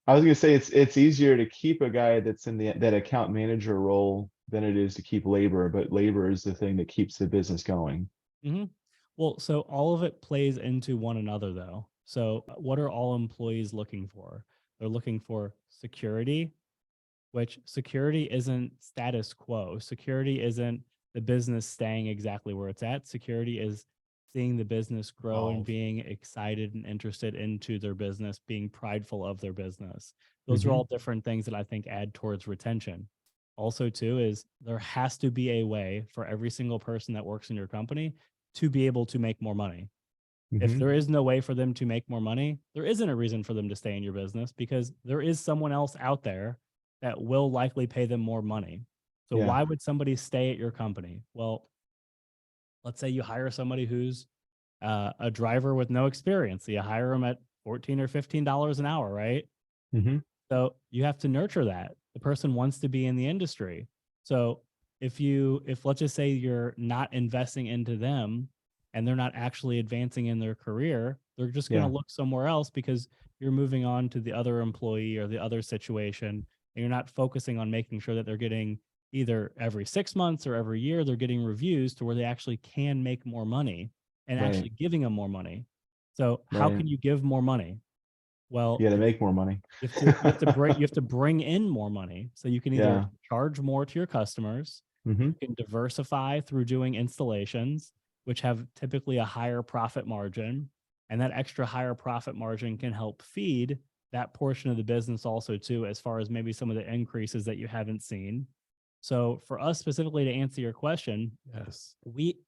Speaker 4: I was gonna say it's easier to keep a guy that's in that account manager role than it is to keep labor, but labor is the thing that keeps the business going.
Speaker 2: Well, so all of it plays into one another, though. So what are all employees looking for? They're looking for security, which security isn't status quo. Security isn't the business staying exactly where it's at. Security is seeing the business grow and being excited and interested into their business, being prideful of their business. Those are all different things that I think add towards retention. Also, too, is there has to be a way for every single person that works in your company to be able to make more money. If
Speaker 4: Mhm.
Speaker 2: there is no way for them to make more money, there isn't a reason for them to stay in your business because there is someone else out there that will likely pay them more money. So
Speaker 4: Yeah.
Speaker 2: why would somebody stay at your company? Well, let's say you hire somebody who's a driver with no experience. So you hire them at $14 or $15 an hour, right?
Speaker 4: Mhm.
Speaker 2: So you have to nurture that. The person wants to be in the industry. So if let's just say you're not investing into them and they're not actually advancing in their career, they're just going to
Speaker 4: Yeah.
Speaker 2: look somewhere else because you're moving on to the other employee or the other situation. And you're not focusing on making sure that they're getting either every 6 months or every year, they're getting reviews to where they actually can make more money and actually
Speaker 4: Right.
Speaker 2: giving them more money. So how
Speaker 4: Right.
Speaker 2: can you give more money? Well,
Speaker 4: You got to make more money.
Speaker 2: you have to bring in more money. So you can either
Speaker 4: Yeah.
Speaker 2: charge more to your customers,
Speaker 4: Mhm.
Speaker 2: you can diversify through doing installations, which have typically a higher profit margin. And that extra higher profit margin can help feed that portion of the business also too, as far as maybe some of the increases that you haven't seen. So for us specifically to answer your question,
Speaker 3: Yes.
Speaker 2: we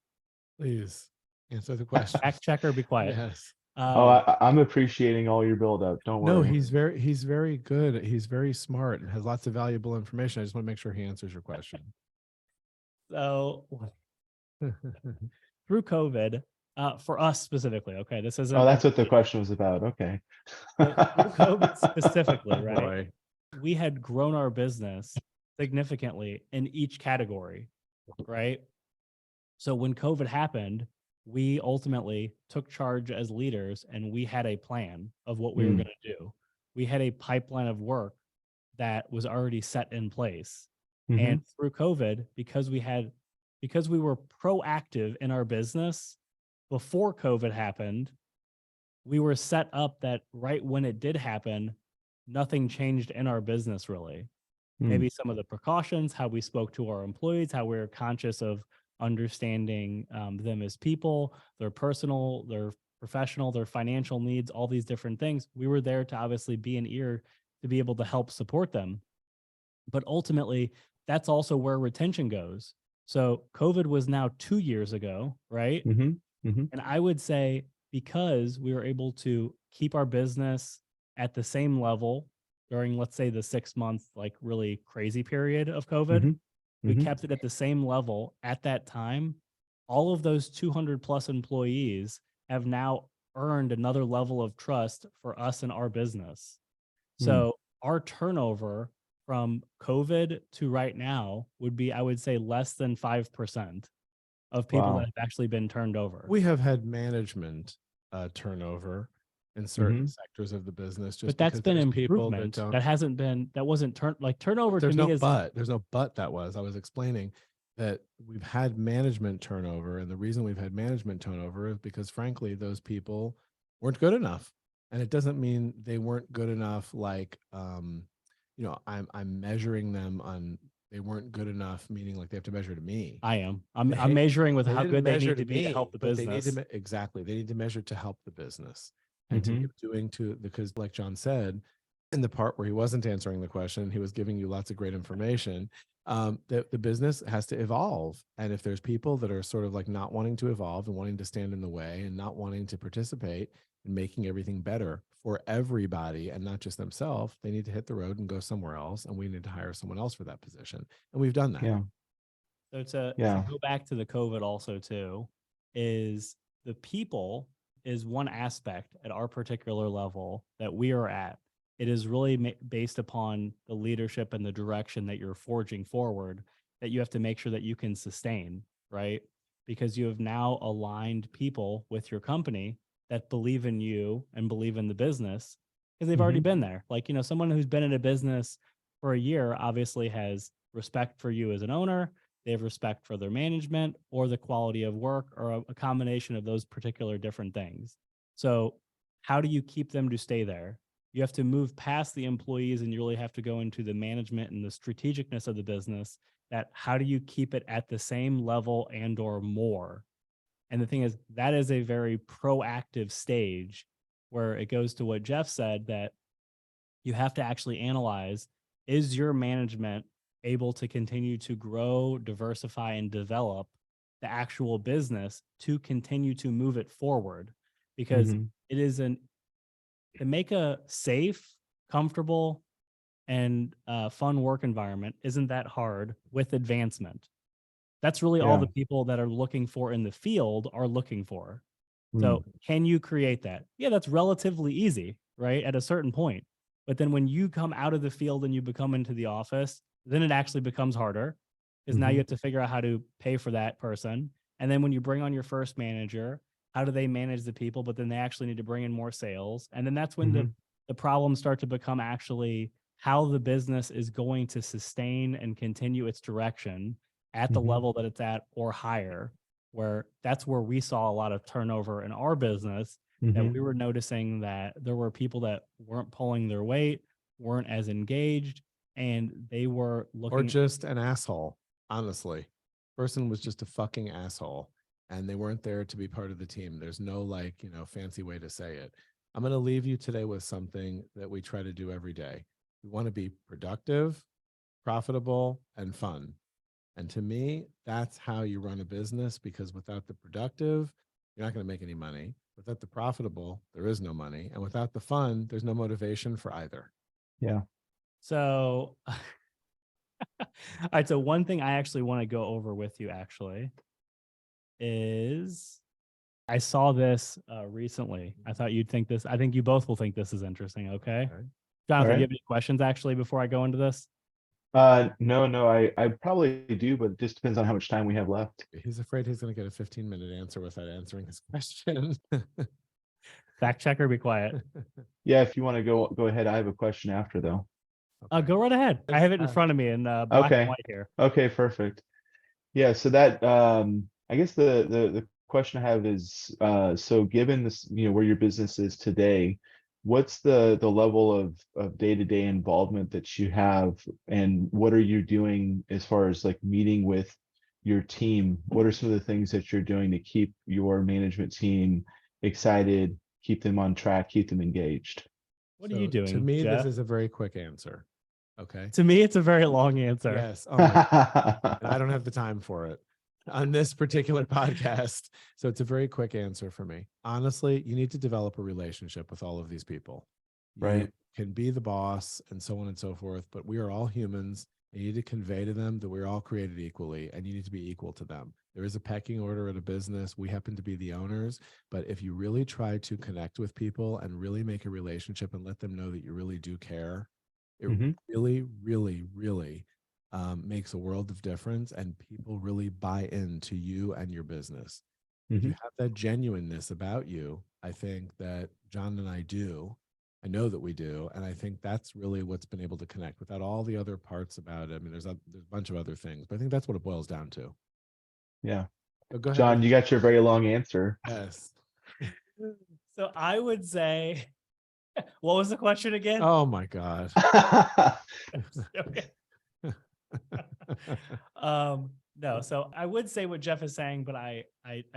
Speaker 3: Please answer the question.
Speaker 2: fact checker, be quiet.
Speaker 3: Yes.
Speaker 4: Oh,
Speaker 2: Um,
Speaker 4: I'm appreciating all your build up. Don't
Speaker 3: No,
Speaker 4: worry.
Speaker 3: he's very good. He's very smart and has lots of valuable information. I just want to make sure he answers your question.
Speaker 2: so through COVID, for us specifically, okay, this isn't
Speaker 4: Oh, that's what the
Speaker 2: really,
Speaker 4: question was about. Okay.
Speaker 2: so through COVID specifically, right?
Speaker 3: Boy.
Speaker 2: We had grown our business significantly in each category, right? So when COVID happened, we ultimately took charge as leaders and we had a plan of what we were
Speaker 4: Mm.
Speaker 2: going to do. We had a pipeline of work that was already set in place. And
Speaker 4: Mhm.
Speaker 2: through COVID, because we were proactive in our business before COVID happened, we were set up that right when it did happen, nothing changed in our business really.
Speaker 4: Mm.
Speaker 2: Maybe some of the precautions, how we spoke to our employees, how we are conscious of understanding them as people, their personal, their professional, their financial needs, all these different things. We were there to obviously be an ear to be able to help support them. But ultimately, that's also where retention goes. So COVID was now 2 years ago, right?
Speaker 4: Mhm. Mhm.
Speaker 2: And I would say because we were able to keep our business at the same level during, let's say, the 6 month, like really crazy period of COVID,
Speaker 4: Mhm.
Speaker 2: we
Speaker 4: Mhm.
Speaker 2: kept it at the same level at that time. All of those 200 plus employees have now earned another level of trust for us and our business.
Speaker 4: Mm.
Speaker 2: So our turnover from COVID to right now would be, I would say, less than 5% of people that
Speaker 4: Wow.
Speaker 2: have actually been turned over.
Speaker 3: We have had management turnover in certain
Speaker 4: Mhm.
Speaker 3: sectors of the business just
Speaker 2: But that's
Speaker 3: because
Speaker 2: been
Speaker 3: there's people that
Speaker 2: improvement.
Speaker 3: don't.
Speaker 2: That hasn't been, that wasn't turnover to
Speaker 3: There's
Speaker 2: me
Speaker 3: no
Speaker 2: is,
Speaker 3: but. There's no but that was. I was explaining that we've had management turnover. And the reason we've had management turnover is because, frankly, those people weren't good enough. And it doesn't mean they weren't good enough. Like, I'm measuring them on they weren't good enough, meaning like they have to measure to me.
Speaker 2: I'm measuring with
Speaker 3: They
Speaker 2: how
Speaker 3: didn't
Speaker 2: good they
Speaker 3: measure
Speaker 2: need
Speaker 3: to
Speaker 2: to be to help
Speaker 3: me,
Speaker 2: the
Speaker 3: but they need to
Speaker 2: business.
Speaker 3: exactly. They need to measure to help the business and to
Speaker 4: Mhm.
Speaker 3: give doing to because, like John said, in the part where he wasn't answering the question, he was giving you lots of great information. The business has to evolve, and if there's people that are sort of like not wanting to evolve and wanting to stand in the way and not wanting to participate in making everything better for everybody and not just themselves, they need to hit the road and go somewhere else, and we need to hire someone else for that position, and we've done that.
Speaker 4: Yeah.
Speaker 2: So to
Speaker 4: Yeah.
Speaker 2: go back to the COVID also too, is the people is one aspect at our particular level that we are at. It is really based upon the leadership and the direction that you're forging forward that you have to make sure that you can sustain, right? Because you have now aligned people with your company that believe in you and believe in the business because they've already
Speaker 4: Mhm.
Speaker 2: been there. Like, someone who's been in a business for a year obviously has respect for you as an owner. They have respect for their management or the quality of work or a combination of those particular different things. So how do you keep them to stay there? You have to move past the employees and you really have to go into the management and the strategicness of the business, that how do you keep it at the same level and or more? And the thing is, that is a very proactive stage where it goes to what Jeff said, that you have to actually analyze, is your management able to continue to grow, diversify, and develop the actual business to continue to move it forward? because
Speaker 4: Mhm.
Speaker 2: it is to make a safe, comfortable, and fun work environment isn't that hard with advancement. That's really all
Speaker 4: Yeah.
Speaker 2: the people that are looking for in the field are looking for.
Speaker 4: Mm.
Speaker 2: So can you create that? Yeah, that's relatively easy, right? At a certain point. But then when you come out of the field and you become into the office, then it actually becomes harder because now you
Speaker 4: Mhm.
Speaker 2: have to figure out how to pay for that person. And then when you bring on your first manager, how do they manage the people? But then they actually need to bring in more sales. And then that's when
Speaker 4: Mhm.
Speaker 2: the problems start to become actually how the business is going to sustain and continue its direction at the
Speaker 4: Mhm.
Speaker 2: level that it's at or higher, where that's where we saw a lot of turnover in our business, that
Speaker 4: Mhm.
Speaker 2: we were noticing that there were people that weren't pulling their weight, weren't as engaged, and they were
Speaker 3: Or
Speaker 2: looking.
Speaker 3: just an asshole, honestly. Person was just a fucking asshole and they weren't there to be part of the team. There's no like, fancy way to say it. I'm going to leave you today with something that we try to do every day. We want to be productive, profitable, and fun. And to me, that's how you run a business, because without the productive, you're not going to make any money. Without the profitable, there is no money. And without the fun, there's no motivation for either.
Speaker 4: Yeah.
Speaker 2: So, all right. So one thing I actually want to go over with you actually is I saw this recently. I thought you'd think this. I think you both will think this is interesting. Okay.
Speaker 3: Okay.
Speaker 2: Jonathan,
Speaker 4: All
Speaker 2: do you
Speaker 4: right.
Speaker 2: have any questions actually before I go into this?
Speaker 4: No, I probably do, but it just depends on how much time we have left.
Speaker 3: He's afraid he's going to get a 15-minute answer without answering his question.
Speaker 2: Fact checker, be quiet.
Speaker 4: Yeah, if you want to go ahead, I have a question after though.
Speaker 3: Okay.
Speaker 2: Go right ahead. I have it in front of me in black and
Speaker 4: Okay.
Speaker 2: white here.
Speaker 4: Okay, perfect. Yeah, so that I guess the question I have is so given this, where your business is today, what's the level of day-to-day involvement that you have, and what are you doing as far as like meeting with your team? What are some of the things that you're doing to keep your management team excited, keep them on track, keep them engaged?
Speaker 2: What are you
Speaker 3: So to
Speaker 2: doing,
Speaker 3: me,
Speaker 2: Jeff?
Speaker 3: this is a very quick answer. Okay.
Speaker 2: To me, it's a very long answer.
Speaker 3: Yes. Oh my God. And I don't have the time for it on this particular podcast. So it's a very quick answer for me. Honestly, you need to develop a relationship with all of these people. You
Speaker 4: Right.
Speaker 3: can be the boss and so on and so forth, but we are all humans. And you need to convey to them that we're all created equally and you need to be equal to them. There is a pecking order at a business. We happen to be the owners, but if you really try to connect with people and really make a relationship and let them know that you really do care, it
Speaker 4: Mhm.
Speaker 3: really, really, really makes a world of difference, and people really buy into you and your business. If you
Speaker 4: Mhm.
Speaker 3: have that genuineness about you, I think that John and I do. I know that we do, and I think that's really what's been able to connect without all the other parts about it. I mean, there's a bunch of other things, but I think that's what it boils down to.
Speaker 4: Yeah.
Speaker 3: But go ahead
Speaker 4: John,
Speaker 3: with
Speaker 4: you got your very long answer.
Speaker 3: yes.
Speaker 2: So I would say, what was the question again?
Speaker 3: Oh my God.
Speaker 2: Okay. No, so I would say what Jeff is saying, but I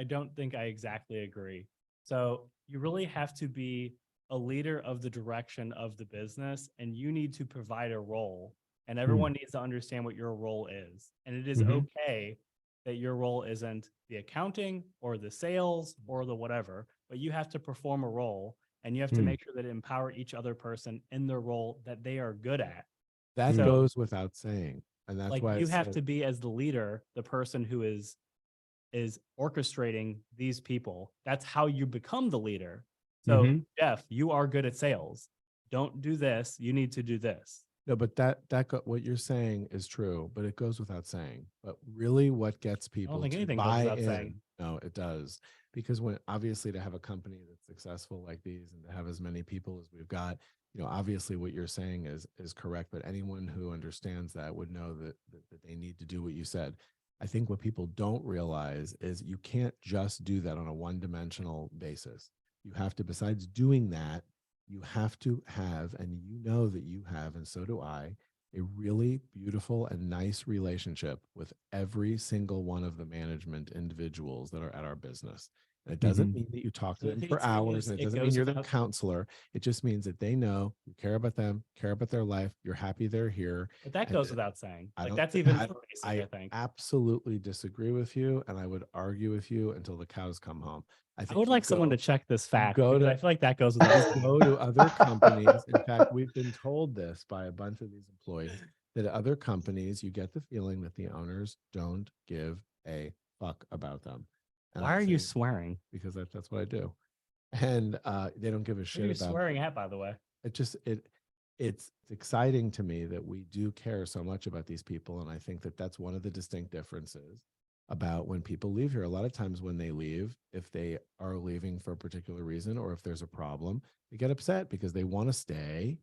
Speaker 2: don't think I exactly agree. So you really have to be a leader of the direction of the business, and you need to provide a role, and everyone needs to understand what your role is. And it is
Speaker 4: Mhm.
Speaker 2: okay that your role isn't the accounting or the sales or the whatever, but you have to perform a role, and you have to
Speaker 4: Hmm.
Speaker 2: make sure that it empower each other person in their role that they are good at.
Speaker 3: That
Speaker 2: So
Speaker 3: goes without saying. And that's
Speaker 2: like
Speaker 3: why I
Speaker 2: you have
Speaker 3: said
Speaker 2: to be as the leader, the person who is orchestrating these people. That's how you become the leader. So
Speaker 4: Mhm.
Speaker 2: Jeff, you are good at sales. Don't do this. You need to do this.
Speaker 3: no, but what you're saying is true, but it goes without saying. But really what gets
Speaker 2: I don't
Speaker 3: people
Speaker 2: think
Speaker 3: to
Speaker 2: anything goes
Speaker 3: buy
Speaker 2: without
Speaker 3: in,
Speaker 2: saying.
Speaker 3: no, it does. Because when obviously to have a company that's successful like these and to have as many people as we've got, obviously what you're saying is correct, but anyone who understands that would know that they need to do what you said. I think what people don't realize is you can't just do that on a one-dimensional basis. You have to, besides doing that, you have to have, and you know that you have, and so do I, a really beautiful and nice relationship with every single one of the management individuals that are at our business. And it doesn't
Speaker 4: Mhm.
Speaker 3: mean that you talk to
Speaker 2: So I
Speaker 3: them
Speaker 2: think
Speaker 3: for
Speaker 2: it's saying
Speaker 3: hours,
Speaker 2: is
Speaker 3: and it
Speaker 2: it
Speaker 3: doesn't mean
Speaker 2: goes
Speaker 3: you're their
Speaker 2: without
Speaker 3: counselor. It just means that they know you care about them, care about their life. You're happy they're here.
Speaker 2: but that
Speaker 3: And
Speaker 2: goes without saying.
Speaker 3: I
Speaker 2: Like
Speaker 3: don't,
Speaker 2: that's even
Speaker 3: I,
Speaker 2: more basic,
Speaker 3: I
Speaker 2: I think.
Speaker 3: absolutely disagree with you, and I would argue with you until the cows come home. I
Speaker 2: I
Speaker 3: think
Speaker 2: would like someone to check this
Speaker 3: you
Speaker 2: fact
Speaker 3: go
Speaker 2: because
Speaker 3: to
Speaker 2: I feel like that goes without
Speaker 3: you
Speaker 2: saying.
Speaker 3: go to other companies. In fact, we've been told this by a bunch of these employees that at other companies, you get the feeling that the owners don't give a fuck about them. And
Speaker 2: Why
Speaker 3: I'm
Speaker 2: are you
Speaker 3: saying
Speaker 2: swearing?
Speaker 3: because that's what I do. And they don't give a
Speaker 2: What are
Speaker 3: shit
Speaker 2: you
Speaker 3: about
Speaker 2: swearing at, by the way?
Speaker 3: it's exciting to me that we do care so much about these people, and I think that that's one of the distinct differences about when people leave here. A lot of times when they leave, if they are leaving for a particular reason or if there's a problem, they get upset because they want to stay,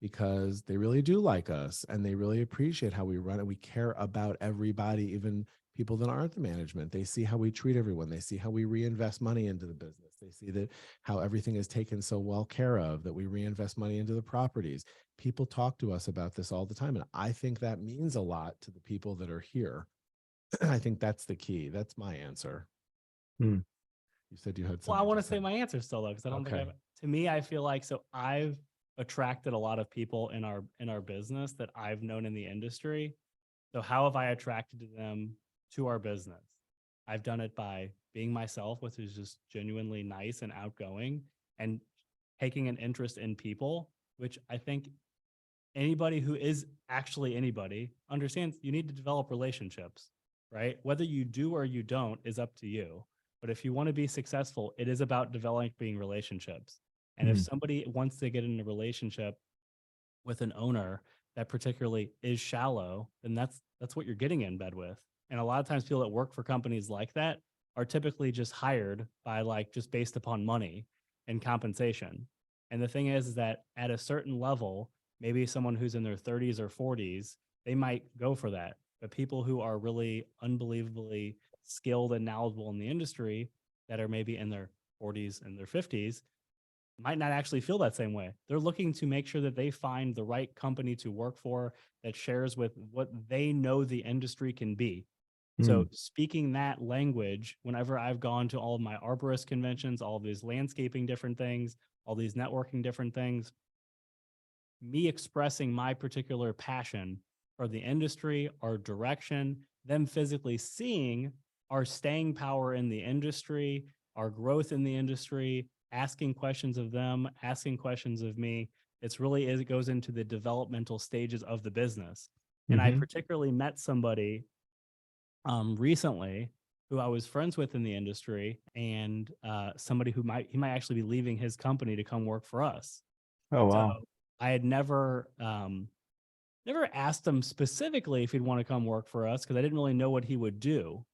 Speaker 3: because they really do like us and they really appreciate how we run it. We care about everybody, even people that aren't the management. They see how we treat everyone. They see how we reinvest money into the business. They see that how everything is taken so well care of, that we reinvest money into the properties. People talk to us about this all the time. And I think that means a lot to the people that are here. I think that's the key. That's my answer.
Speaker 4: Hmm.
Speaker 3: You said you had
Speaker 2: Well, I
Speaker 3: something
Speaker 2: want
Speaker 3: to
Speaker 2: to say my answer still though, because I don't think
Speaker 3: Okay.
Speaker 2: to me, I feel like so I've attracted a lot of people in our business that I've known in the industry. So how have I attracted them to our business? I've done it by being myself, which is just genuinely nice and outgoing, and taking an interest in people, which I think anybody who is actually anybody understands you need to develop relationships, right? Whether you do or you don't is up to you. But if you want to be successful, it is about developing relationships. And if
Speaker 4: Mhm.
Speaker 2: somebody wants to get in a relationship with an owner that particularly is shallow, then that's what you're getting in bed with. And a lot of times people that work for companies like that are typically just hired by like just based upon money and compensation. And the thing is that at a certain level, maybe someone who's in their 30s or 40s, they might go for that. But people who are really unbelievably skilled and knowledgeable in the industry that are maybe in their 40s and their 50s might not actually feel that same way. They're looking to make sure that they find the right company to work for that shares with what they know the industry can be. So
Speaker 4: Mm.
Speaker 2: speaking that language, whenever I've gone to all of my arborist conventions, all of these landscaping different things, all these networking different things, me expressing my particular passion for the industry, our direction, them physically seeing our staying power in the industry, our growth in the industry, asking questions of them, asking questions of me. It goes into the developmental stages of the business. And I
Speaker 4: Mhm.
Speaker 2: particularly met somebody recently who I was friends with in the industry, and somebody who might actually be leaving his company to come work for us.
Speaker 4: Oh,
Speaker 2: So
Speaker 4: wow.
Speaker 2: I had never asked him specifically if he'd want to come work for us because I didn't really know what he would do.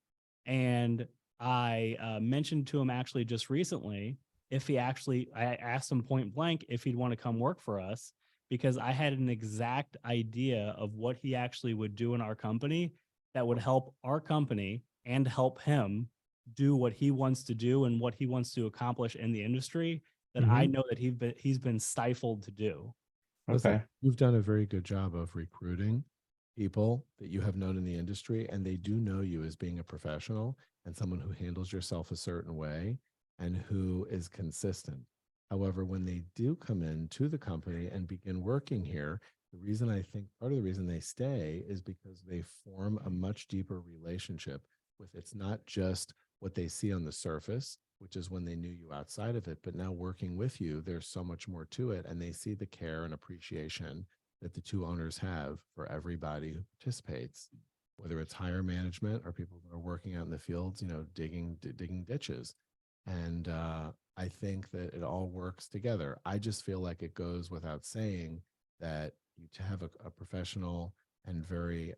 Speaker 2: And I mentioned to him actually just recently I asked him point blank if he'd want to come work for us because I had an exact idea of what he actually would do in our company that would help our company and help him do what he wants to do and what he wants to accomplish in the industry that I
Speaker 4: Mhm.
Speaker 2: know that he's been stifled to do.
Speaker 3: Listen,
Speaker 4: Okay.
Speaker 3: you've done a very good job of recruiting people that you have known in the industry, and they do know you as being a professional and someone who handles yourself a certain way and who is consistent. However, when they do come into the company and begin working here, the reason I think part of the reason they stay is because they form a much deeper relationship with it's not just what they see on the surface, which is when they knew you outside of it. But now working with you, there's so much more to it. And they see the care and appreciation that the two owners have for everybody who participates, whether it's higher management or people that are working out in the fields, digging ditches. And I think that it all works together. I just feel like it goes without saying that to have a professional and very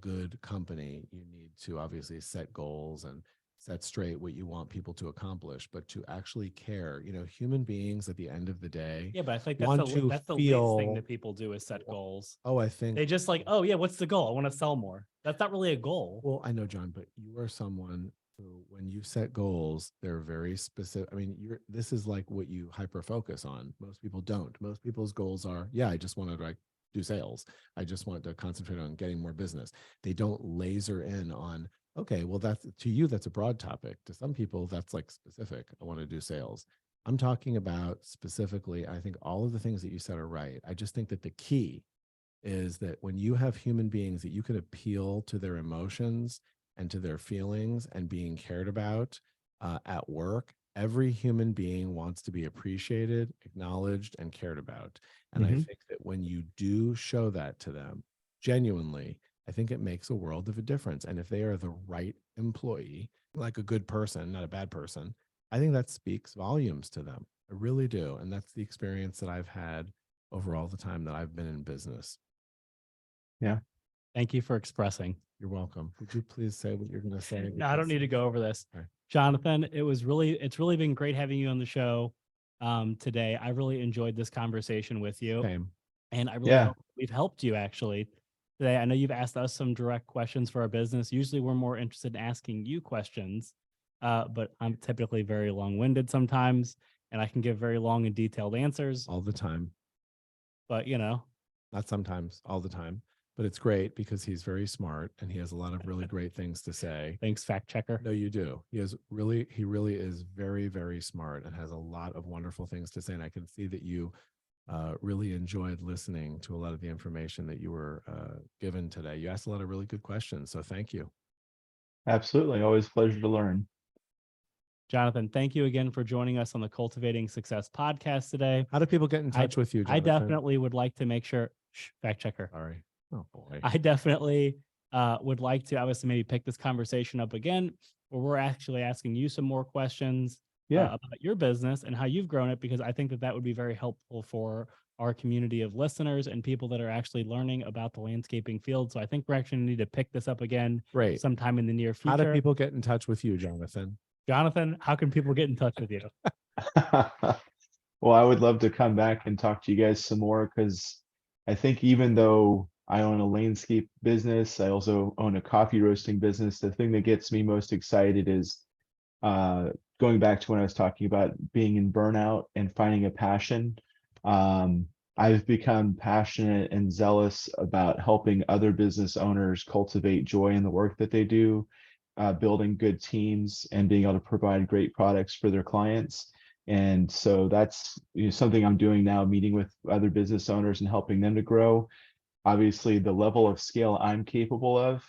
Speaker 3: good company, you need to obviously set goals and set straight what you want people to accomplish, but to actually care. Human beings at the end of the day
Speaker 2: Yeah, but I think
Speaker 3: want to
Speaker 2: that's the least thing
Speaker 3: feel.
Speaker 2: that people do is set goals.
Speaker 3: Oh, I think.
Speaker 2: They just like, oh yeah, what's the goal? I want to sell more. That's not really a goal.
Speaker 3: Well, I know, John, but you are someone who, when you set goals, they're very specific. I mean, this is like what you hyper focus on. Most people don't. Most people's goals are, yeah, I just want to like do sales. I just want to concentrate on getting more business. They don't laser in on, Okay, well, that's to you, that's a broad topic. To some people, that's like specific. I want to do sales. I'm talking about specifically, I think all of the things that you said are right. I just think that the key is that when you have human beings that you can appeal to their emotions and to their feelings and being cared about at work, every human being wants to be appreciated, acknowledged, and cared about. And I think that when you do show that to them genuinely, I think it makes a world of a difference. And if they are the right employee, like a good person, not a bad person, I think that speaks volumes to them. I really do. And that's the experience that I've had over all the time that I've been in business.
Speaker 4: Yeah.
Speaker 2: Thank you for expressing.
Speaker 3: You're welcome. Would you please say what you're going to say?
Speaker 2: No, I don't need to go over this.
Speaker 3: All right.
Speaker 2: Jonathan, it's really been great having you on the show today. I really enjoyed this conversation with you.
Speaker 3: Same.
Speaker 2: And I really hope we've helped you actually today. I know you've asked us some direct questions for our business. Usually we're more interested in asking you questions, but I'm typically very long-winded sometimes, and I can give very long and detailed answers.
Speaker 3: All the time.
Speaker 2: But, you know.
Speaker 3: Not sometimes, all the time. But it's great because he's very smart and he has a lot of really great things to say.
Speaker 2: Thanks, fact checker.
Speaker 3: No, you do. He really is very, very smart and has a lot of wonderful things to say. And I can see that you really enjoyed listening to a lot of the information that you were given today. You asked a lot of really good questions. So thank you.
Speaker 4: Absolutely. Always a pleasure to learn.
Speaker 2: Jonathan, thank you again for joining us on the Cultivating Success podcast today.
Speaker 3: How do people get in touch with you, Jonathan?
Speaker 2: I definitely would like to make sure, fact checker.
Speaker 3: Sorry. Oh boy.
Speaker 2: I definitely would like to obviously maybe pick this conversation up again, where we're actually asking you some more questions about your business and how you've grown it, because I think that would be very helpful for our community of listeners and people that are actually learning about the landscaping field. So I think we're actually need to pick this up again sometime in the near future.
Speaker 3: How do people get in touch with you, Jonathan?
Speaker 2: Jonathan, how can people get in touch with you?
Speaker 4: Well, I would love to come back and talk to you guys some more, because I think even though I own a landscape business, I also own a coffee roasting business. The thing that gets me most excited is going back to when I was talking about being in burnout and finding a passion. I've become passionate and zealous about helping other business owners cultivate joy in the work that they do, building good teams and being able to provide great products for their clients. And so that's something I'm doing now, meeting with other business owners and helping them to grow. Obviously, the level of scale I'm capable of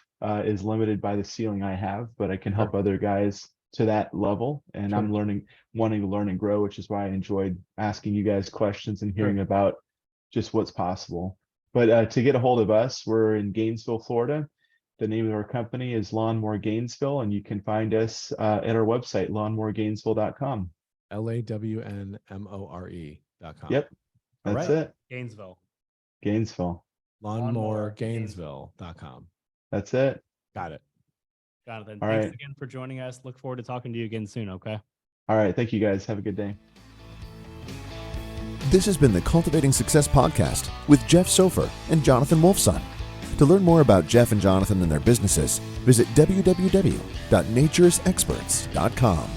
Speaker 4: is limited by the ceiling I have, but I can help other guys to that level. And I'm wanting to learn and grow, which is why I enjoyed asking you guys questions and hearing about just what's possible. But to get a hold of us, we're in Gainesville, Florida. The name of our company is LawnMore Gainesville, and you can find us at our website, lawnmoregainesville.com.
Speaker 3: LawnMore.com.
Speaker 4: Yep, that's it.
Speaker 2: Gainesville.
Speaker 3: LawnMoreGainesville.com.
Speaker 4: That's it.
Speaker 3: Got it.
Speaker 2: Jonathan,
Speaker 4: All
Speaker 2: thanks
Speaker 4: right.
Speaker 2: again for joining us. Look forward to talking to you again soon, okay?
Speaker 4: All right. Thank you, guys. Have a good day.
Speaker 5: This has been the Cultivating Success podcast with Jeff Sofer and Jonathan Wolfson. To learn more about Jeff and Jonathan and their businesses, visit www.naturesexperts.com.